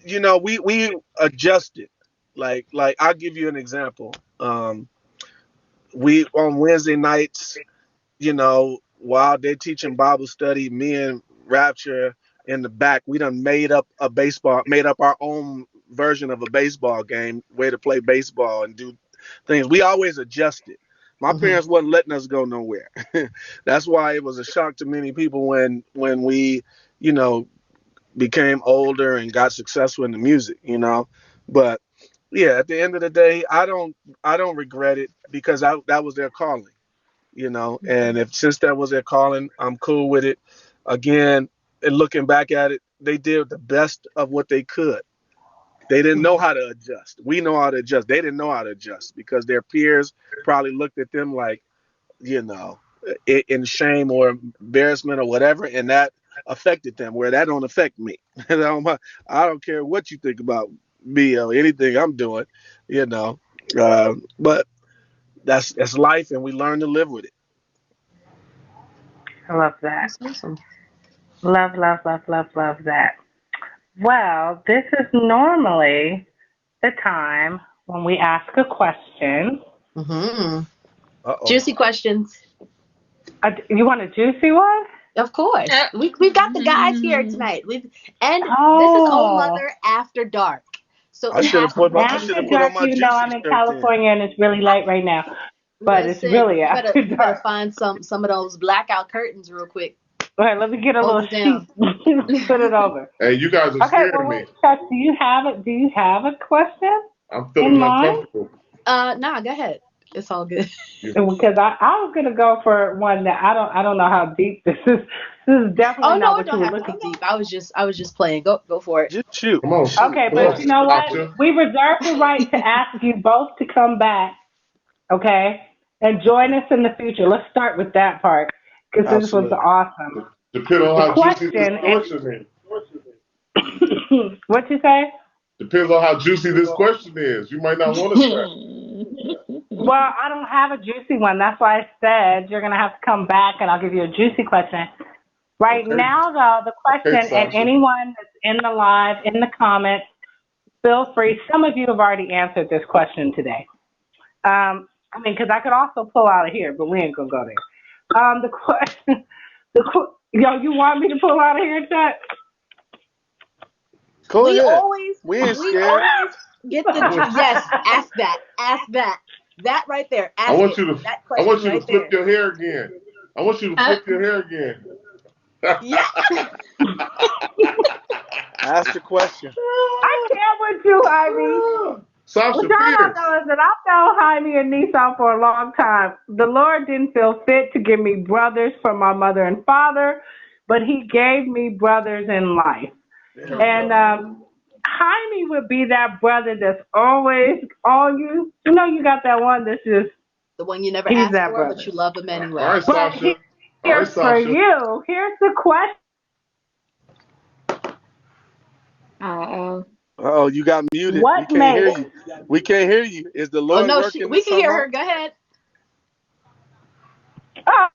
We adjusted. Like I'll give you an example. We on Wednesday nights, while they're teaching Bible study, me and Rapture in the back, we done made up our own version of a baseball game, way to play baseball and do things. We always adjusted. My Mm-hmm. parents wasn't letting us go nowhere. That's why it was a shock to many people when we, you know, became older and got successful in the music. But yeah, at the end of the day, I don't regret it because that was their calling. And if since that was their calling, I'm cool with it. Again, and looking back at it, they did the best of what they could. They didn't know how to adjust. We know how to adjust. They didn't know how to adjust because their peers probably looked at them like, you know, in shame or embarrassment or whatever, and that affected them. Where that don't affect me. I don't care what you think about me or anything I'm doing, you know. But that's life, and we learn to live with it. I love that. That's awesome. Love, love, love, love, love that. Well, this is normally the time when we ask a question. Mm-hmm. Uh oh. Juicy questions. You want a juicy one? Of course. We've got the guys here tonight. This is Oh Oh, Mother After Dark. So I it should has have to put my I be. should after have put on dark, my even though juicy I'm in shirt then. California and it's really late right now, but it's Listen, really after you better dark. find some of those blackout curtains real quick. All right, let me get a Hold little it down. sheet, put it over. Hey, you guys are Okay, scaring well, me. wait, Chuck, do you have it? Do you have a question I'm in feeling mind? uncomfortable. Nah, go ahead. It's all good. Because I was gonna go for one that I don't know how deep this is. This is definitely Oh not no, it what you don't were have to looking be for. deep. I was just playing. Go for it. Just shoot, Come on, shoot. Okay, come but you on, know what? Sasha. We reserve the right to ask you both to come back, okay, and join us in the future. Let's start with that part because this was Absolutely. awesome. Depending on The how juicy this question question is. and what you say? Depends on how juicy this question is. You might not want to start. Well, I don't have a juicy one. That's why I said you're gonna have to come back and I'll give you a juicy question. Right Okay. now, though, the Okay, question, and Sasha. anyone that's in the live, in the comments, feel free. Some of you have already answered this question today. Because I could also pull out of here, but we ain't gonna go there. The question, you want me to pull out of here, Chuck? Go We ahead. always We ain't we scared. always get I want, yes. Ask that. Ask that. That right there. I Ask want it. you to That I want question you to right flip there. your hair again. I want you to flip your hair again. Yeah. Ask the question. I can't with you, Ivy. What Sasha y'all don't Pierce. know is that I've known Jaime and Nissan for a long time. The Lord didn't feel fit to give me brothers from my mother and father, but He gave me brothers in life. There we And go. Jaime would be that brother that's always on you. You know, you got that one that's just, The one you never he's asked that for, but brother. you love him All anyway. right, But Sasha. All right, here's for Sasha. you. Here's the question. Uh-oh. Oh, you got muted. We What can't hear makes, you. We can't hear you. Is the Oh Lord no, working we this can hear something her. out? Go ahead. oh,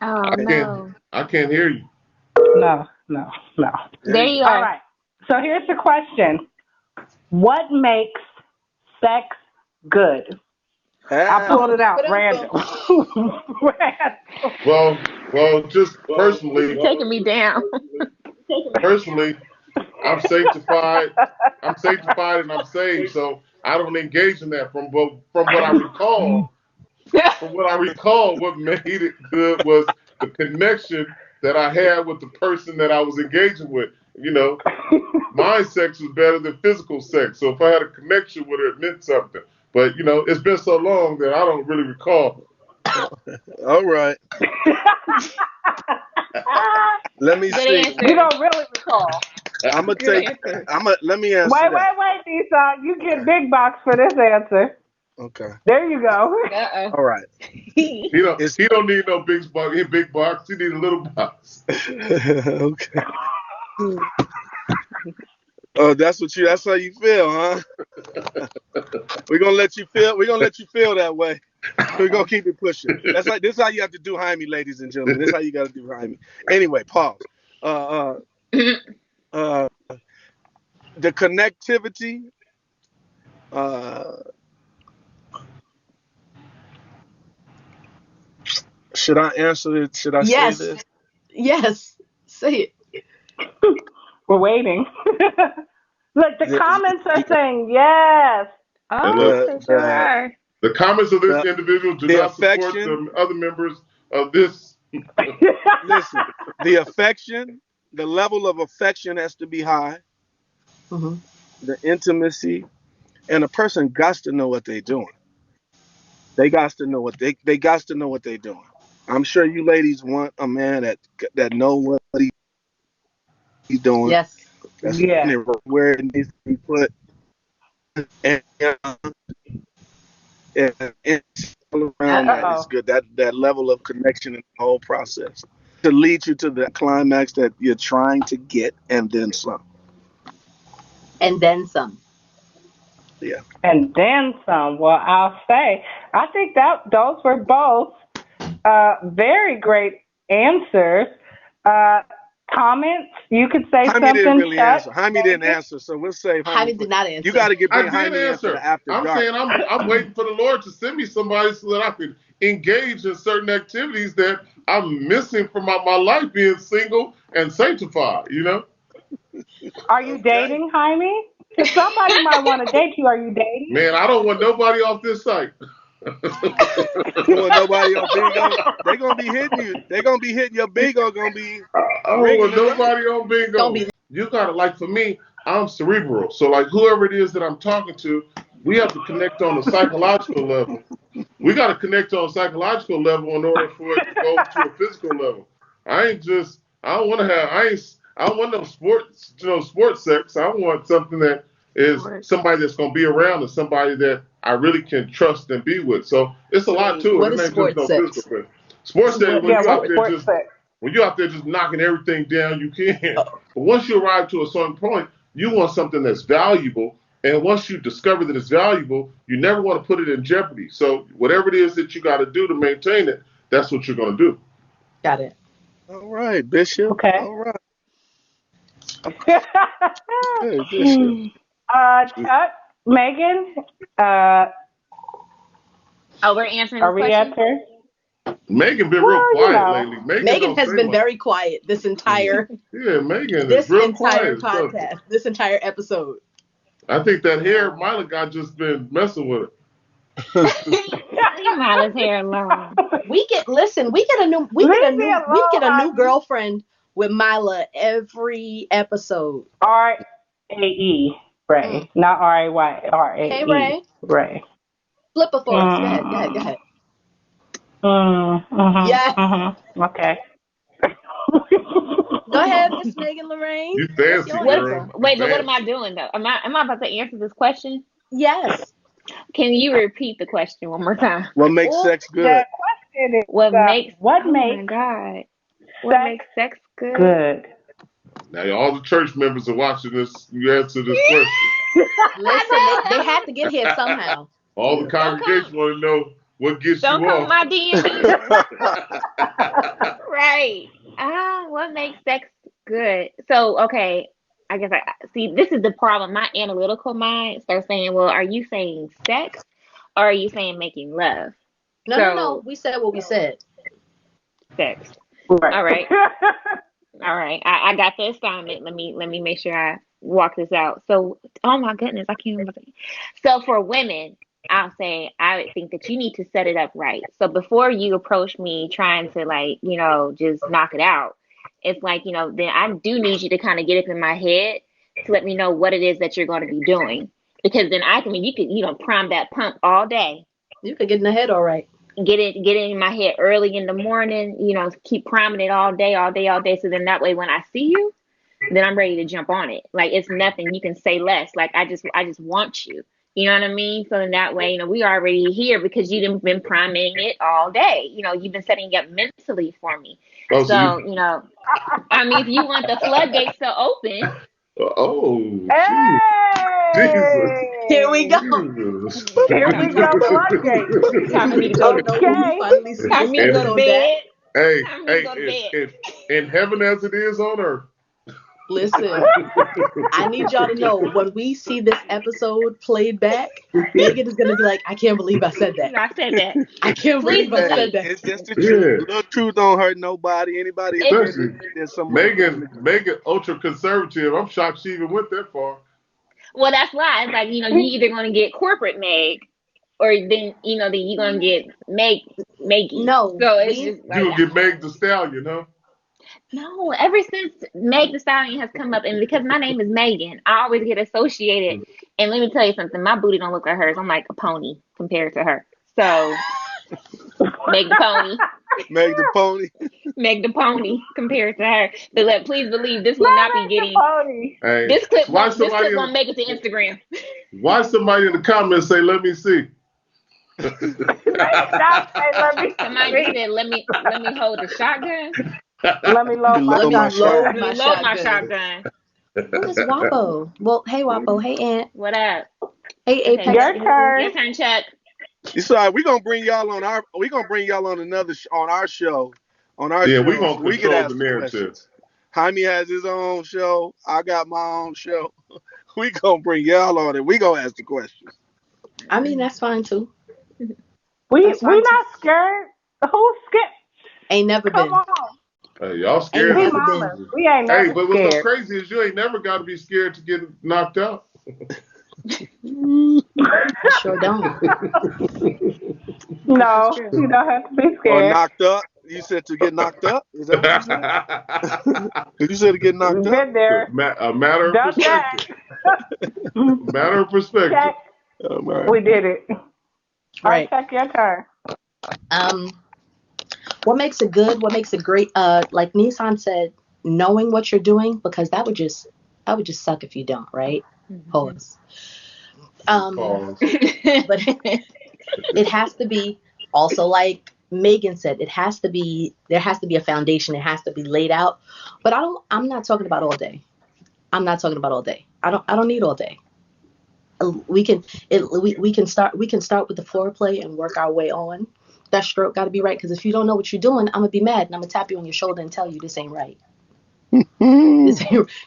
Oh I can't no. I can't hear you. no, no, no. There There you you go. All are. right. So here's the question. What makes sex good? I pulled Ah, it out Ba-dum-bum. random. Random. Well, just Taking me down. personally, I'm sanctified. I'm sanctified and I'm saved, so I don't engage in that. From what I recall, what made it good was the connection that I had with the person that I was engaging with. you know, mind sex was better than physical sex. So if I had a connection with her, it meant something. But, you know, it's been so long that I don't really recall. All right. Let me Good see. answer. You don't really recall. I'm gonna Good take. answer. Let me answer Wait, that. Esau. You get big box for this answer. Okay. There you go. Uh All right. oh. It's He don't need no big box. He need a little box. okay. Oh, that's how you feel, huh? We're gonna let you feel. We're gonna let you feel that way. We're gonna keep it pushing. This is how you have to do Jaime, ladies and gentlemen. This is how you gotta do Jaime. Anyway, pause. Uh, uh, the connectivity. Uh, should I answer it? Should I say Yes. this? Yes. Say it. We're waiting. Look, the The comments are saying yes. And Oh, look, they sure the are. the comments of this the individual do the not support affection. the other members of this. Listen, the affection. The level of affection has to be high. Hmm. The intimacy, and a person got to know what they're doing. They got to know they got to know what they're doing. I'm sure you ladies want a man that know what he's doing. Yes. That's Yeah. putting it where it needs to be put, and, and all around that is Uh-oh. good. That level of connection in the whole process to lead you to the climax that you're trying to get, and then some. And then some. Yeah. And then some. Well, I'll say, I think that those were both very great answers. Uh, Comments? You could say Jaime didn't something, really Chuck. answer. Jaime didn't Megan? answer, so we'll save Jaime Jaime for. did not You answer. got to I bring did Jaime in for answer. the after I'm dark. saying I'm waiting for the Lord to send me somebody so that I could engage in certain activities that I'm missing from my life being single and sanctified. You know, Are you Okay. dating, Jaime? Because somebody might want to date you. Are you dating? man, I don't want nobody off this site. You don't want nobody on Bigo. They're gonna be hitting you. They're gonna be hitting your Bigo. Gonna be I don't ringing want the road. nobody on Don't bingo. be. You gotta like for me, I'm cerebral. So like whoever it is that I'm talking to, we have to connect on a psychological level. We got to connect on a psychological level in order for it to go to a physical level. I don't want to have, I don't want no sports, sports sex. I want something that is Lord. somebody that's going to be around and somebody that I really can trust and be with. So it's a lot Wait, to it. what It is ain't just sports no physical sex? thing. Sports sex, What Yeah, is what's sports? sports sex? when you're out there just knocking everything down you can. Oh, But once you arrive to a certain point, you want something that's valuable. And once you discover that it's valuable, you never want to put it in jeopardy. So whatever it is that you got to do to maintain it, that's what you're going to do. got it. All right, Bishop. Okay. All right. Okay, Bishop. Chuck, Megan, uh, Oh, we're answering are this we question? at her? Megan been real Well, you quiet know. lately. Megan Megan don't has say been much. very quiet Yeah, Megan is real quiet. So podcast, this entire episode. I think that hair Mila got just been messing with Leave Mila's hair alone. We get listen. Leave me We alone, get a new honey. girlfriend with Mila every episode. RAE, Mm. Ray, not RAY, Hey RAE, Ray, Ray. flip it for us. Go ahead. Go ahead. Go Mm, ahead. Yeah. Okay. Go ahead, Miss Megan Lorraine. you. You It's fancy, your What? girl. answer. You Wait, but what am I fancy. doing though? Am I about to answer this question? Yes. Can you repeat the question one more time? What makes Oh, sex good? The question is, What makes? what Oh my makes God! What sex makes sex good? good? Now all the church members are watching this. You answer this question. listen. They had to get here somehow. All the Don't come! congregation want to know what gets Don't you come in off. my DM either. Right. What makes sex good? So, okay, I guess I see this is the problem. My analytical mind starts saying, well, are you saying sex or are you saying making love? No, no, no. So, We said what we said. sex. Right. All right. All right. I got the assignment. Let me make sure I walk this out. So, oh my goodness, I can't remember. So for women, I'll say I would think that you need to set it up right. So before you approach me trying to like, just knock it out it's like, then I do need you to kind of get up in my head to let me know what it is that you're going to be doing. Because then you could, prime that pump all day. You could get in the head all right. Get it in my head early in the morning, keep priming it all day, all day, all day. So then that way when I see you, then I'm ready to jump on it. Like it's nothing you can say less. Like I just want you. You know what I mean? So in that way, we already here because you've been priming it all day. You've been setting up mentally for me. Oh, So, I mean, if you want the floodgates to open. Oh, Hey! Jesus. Here we go. Jesus. Here we go, floodgates. Time for me to go to Okay. time for me to go to bed. Hey, Time for me to go to bed. in heaven as it is on earth. Listen, I need y'all to know when we see this episode played back, Megan is gonna be like, I can't believe I said that. I said that. I can't Please believe I said believe. that. It's just the truth. The truth don't hurt nobody. Anybody Especially there's some Megan ultra conservative. I'm shocked she even went that far. Well, that's why it's like, you either gonna get corporate Meg, or then then you're gonna get Maggie. No, so it's just like, You will get Meg the Stallion, huh? no. Ever since Meg the Stallion has come up, and because my name is Megan, I always get associated. And let me tell you something, my booty don't look like hers. I'm like a pony compared to her. So Meg the pony. Meg the pony. Meg the pony compared to her. But please believe this will not be getting. Hey, This clip won't make it to Instagram. Why somebody in the comments say, "Let me see"? Somebody said, "Let me hold the shotgun." Let me load my shotgun. What is Wapo? Well, hey Wapo, hey Aunt. What up? Hey Apex. Your turn. Your turn, Chuck. So we're gonna bring y'all on another on our show. On our show, we're gonna we control the narrative. Jaime has his own show. I got my own show. We gonna bring y'all on and we gonna ask the questions. I mean, that's fine too. We not scared. Who's scared? Ain't never Come been. on. Hey, y'all scared? Ain't never been. We ain't never But what's so scared. crazy is you ain't never got to be scared to get knocked out. Sure don't. No, you don't have to be Or scared. knocked up. You said to get knocked up? Is that what you said? Did you say to get knocked We've up? been there. A matter of Done perspective. that. Matter of perspective. Check. Right. We did it. Right. Check your turn. What makes it good? What makes it great? Like Nissan said, knowing what you're doing, because that would just suck if you don't, right? Pause. Pause. But it has to be also, like Megan said, there has to be a foundation. It has to be laid out. But I'm not talking about all day. I don't need all day. We can start with the foreplay and work our way on. That stroke got to be right, because if you don't know what you're doing, I'm gonna be mad and I'm gonna tap you on your shoulder and tell you this ain't right.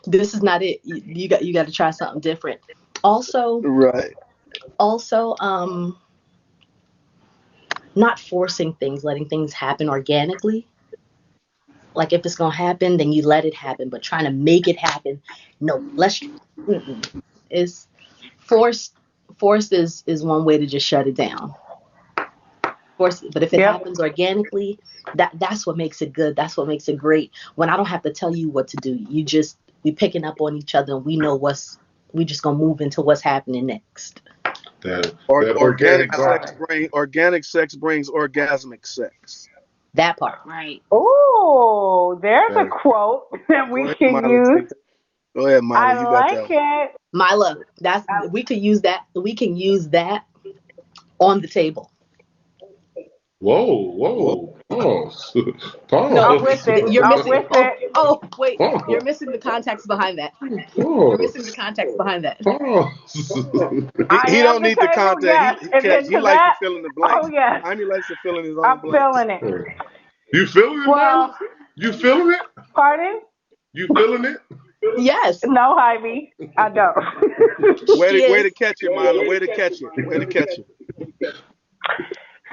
This is not it. You got to try something different. Also, right. Not forcing things, letting things happen organically. Like if it's gonna happen, then you let it happen. But trying to make it happen, no. Is forced is one way to just shut it down. But if it happens organically, that's what makes it good. That's what makes it great. When I don't have to tell you what to do, we picking up on each other and we know we just gonna move into what's happening next. Organic sex brings orgasmic sex. That part. Right. Oh, there's a quote that we can use. Go ahead, Mila. I like it. Mila, we could use that. We can use that on the table. Whoa. Pause. No, I'm with it. You're missing. With it. Oh, wait. You're missing the context behind that. You're missing the context behind that. He don't need the context. Yes. He likes to fill in the blanks. Oh, yes. Jaime likes to fill in his own I'm blanks. feeling it. You feeling it, Well, You feeling it? Pardon? You feeling it? Yes. No, Jaime, I don't. Way to catch it, Mila. Way to catch it.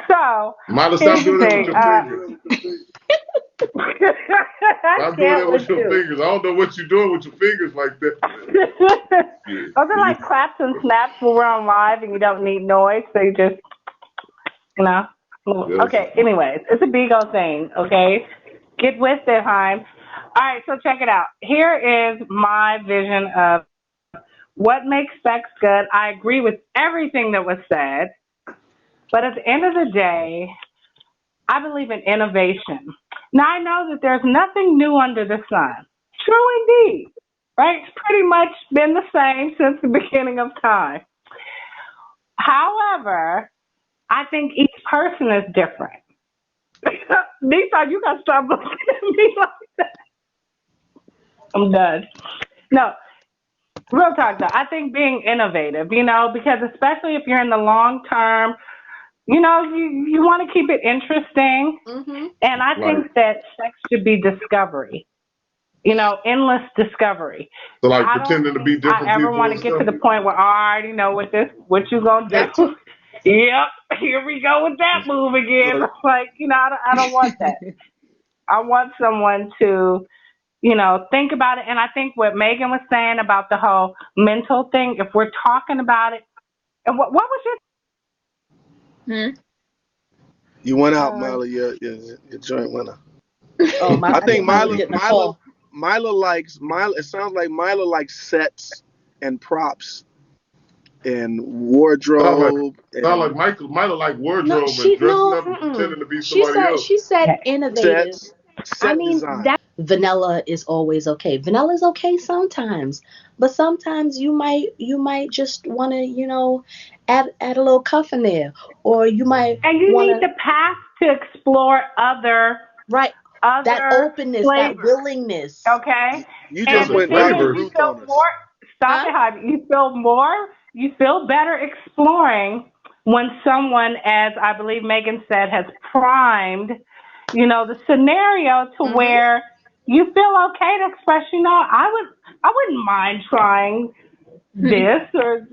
So, Mila, stop doing that with your fingers. Stop doing that with your fingers. I don't know what you're doing with your fingers like that. Those are like claps and snaps when we're on live and you don't need noise, so you just, Okay, anyways, it's a Bigo thing, okay? Get with it, Heim. All right, so check it out. Here is my vision of what makes sex good. I agree with everything that was said, but at the end of the day, I believe in innovation. Now, I know that there's nothing new under the sun. True indeed. Right? It's pretty much been the same since the beginning of time. However, I think each person is different. Nisa, you got to stop looking at me like that. I'm done. No, real talk though. I think being innovative, because especially if you're in the long term, you want to keep it interesting. Mm-hmm. And I Like, think that sex should be discovery, endless discovery. so like I don't pretending to be think I different ever people want and to get to stuff. the point where I already know what you gonna That do. too. Yep, here we go with that move again. Look, Like, I don't want that. I want someone to, think about it. And I think what Megan was saying about the whole mental thing, if we're talking about it, and what was your Hmm? you went out, Uh, Mila. Your joint went out. oh, I I think think Milo's Mila, getting a Mila, call. Mila likes Mila. It sounds like Mila likes sets and props and Sound like wardrobe sound like and Michael like No, wardrobe and she dressing no. up and Mm-mm. pretending to be somebody else. She said okay? innovative. sets, I set mean, design. that vanilla is always okay. Vanilla is okay sometimes, but sometimes you might just want to add a little cuff in there, or you might And you want need to the path to explore other right that other openness, that flavors. willingness, Okay? You There's just And some the went thing Dr. is, flavors. you Ruth feel on more, us. huh? stop it, Heidi. You feel better exploring when someone, as I believe Megan said, has primed, the scenario to Mm-hmm. where you feel okay to express, I wouldn't mind trying this or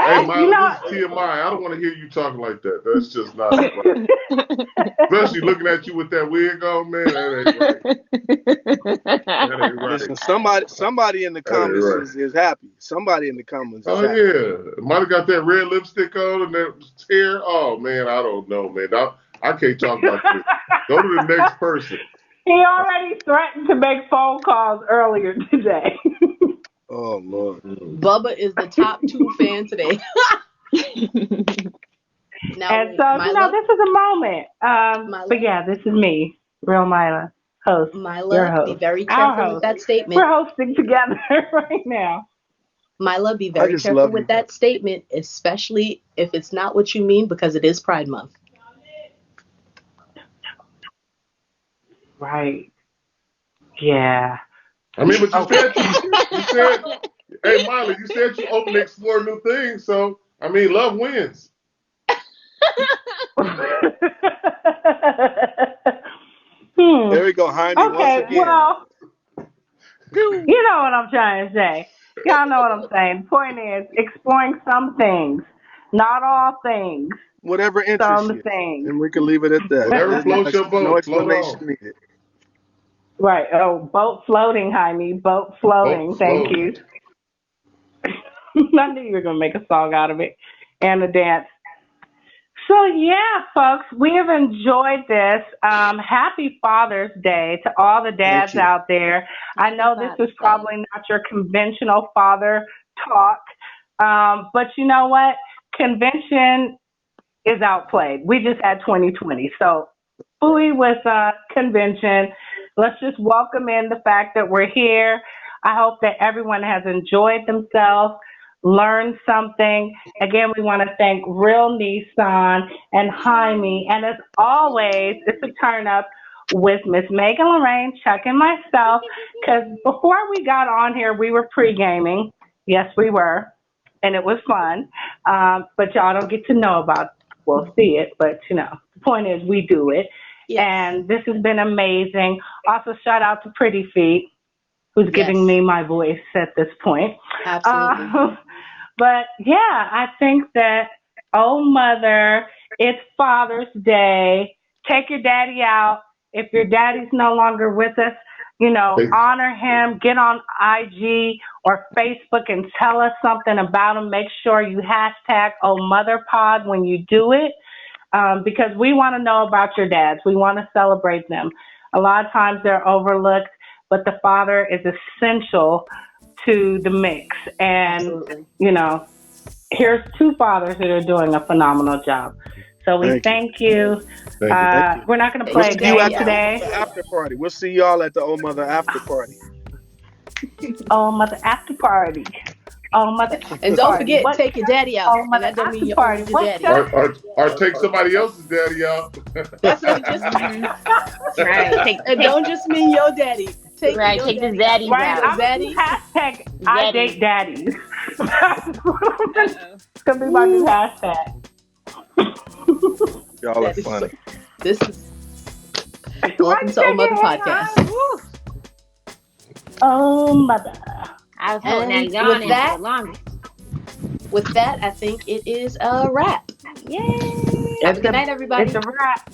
Hey, that, Milo, this is TMI. I don't want to hear you talking like that. That's just not right. Especially looking at you with that wig on, man. That ain't right. That ain't right. Listen, somebody in the That ain't comments right. is happy. Somebody in the comments is Oh happy. yeah, might have got that red lipstick on and that hair. Oh man, I don't know, man. I can't talk about this. Go to the next person. He already threatened to make phone calls earlier today. Oh Lord. Bubba is the top two fan today. Now And wait, so, Mila, this is a moment. But Mila, yeah, this is me, Real Mila, host, your Mila, be host, very our careful with host. that statement. We're hosting together right now. Mila, be I very just careful love with you. that statement, especially if it's not what you mean, because it is Pride Month. Right. Yeah. I mean, but Okay. you said, hey Miley, you said you open to explore new things. So I mean, love wins. hmm. There we go, Jaime, once Okay. again. Well, Pew! you know what I'm trying to say. Y'all know what I'm saying. The point is exploring some things, not all things. Whatever interests Some you. things. And we can leave it at that. Whatever There's no floats your no boat, float explanation on. needed. Right. Oh, boat floating, Jaime. Boat Boat floating. Thank floating. you. I knew you were going to make a song out of it and a dance. So, yeah, folks, we have enjoyed this. Happy Father's Day to all the Thank dads you. out there. I Happy know this is Father's Day. probably not your conventional father talk, but you know what? Convention is outplayed. We just had 2020. So, fooey with convention. Let's just welcome in the fact that we're here. I hope that everyone has enjoyed themselves, learned something. Again, we want to thank Real Nissan and Jaime. And as always, it's a turn up with Miss Megan Lorraine, Chuck, and myself. Because before we got on here, we were pre gaming. Yes, we were. And it was fun. But y'all don't get to know about We'll see it, but the point is we do it. Yes. And this has been amazing. Also, shout out to Pretty Feet, who's giving Yes. me my voice at this point. Absolutely. But yeah, I think that, oh, mother, it's Father's Day. Take your daddy out. If your daddy's no longer with us, Hey, honor him. Get on IG or Facebook and tell us something about him. Make sure you hashtag Oh Mother Pod when you do it, because we want to know about your dads. We want to celebrate them. A lot of times they're overlooked, but the father is essential to the mix. And, Absolutely. you know, here's two fathers that are doing a phenomenal job. So we Thank you. thank you. Thank you. Thank you. We're not going to We'll Thank play you, a see you game at the Daddy-O. old today. mother after party. We'll see y'all at the old mother after party. Oh, mother after party. Oh, mother And after don't party. forget, What? take your daddy out. Oh, And mother that don't mean after you're party. only your What daddy. church? Or take somebody else's daddy out. That's what it just Mhm. Right. Take and don't just mean your daddy. Take right. your Take the daddy out. zaddies If you Right. a out. I'm going to do zaddy, hashtag I date Zaddies. daddies. Uh-oh. It's going to be my new hashtag. Y'all are that is so. funny. This is Why welcome you to Old shaking Mother your head, Podcast. huh? Woo. Oh, mother. I was holding that And yawn in for the longest. with that, I think it is a wrap. Yay! Have a good night, It's everybody. a wrap.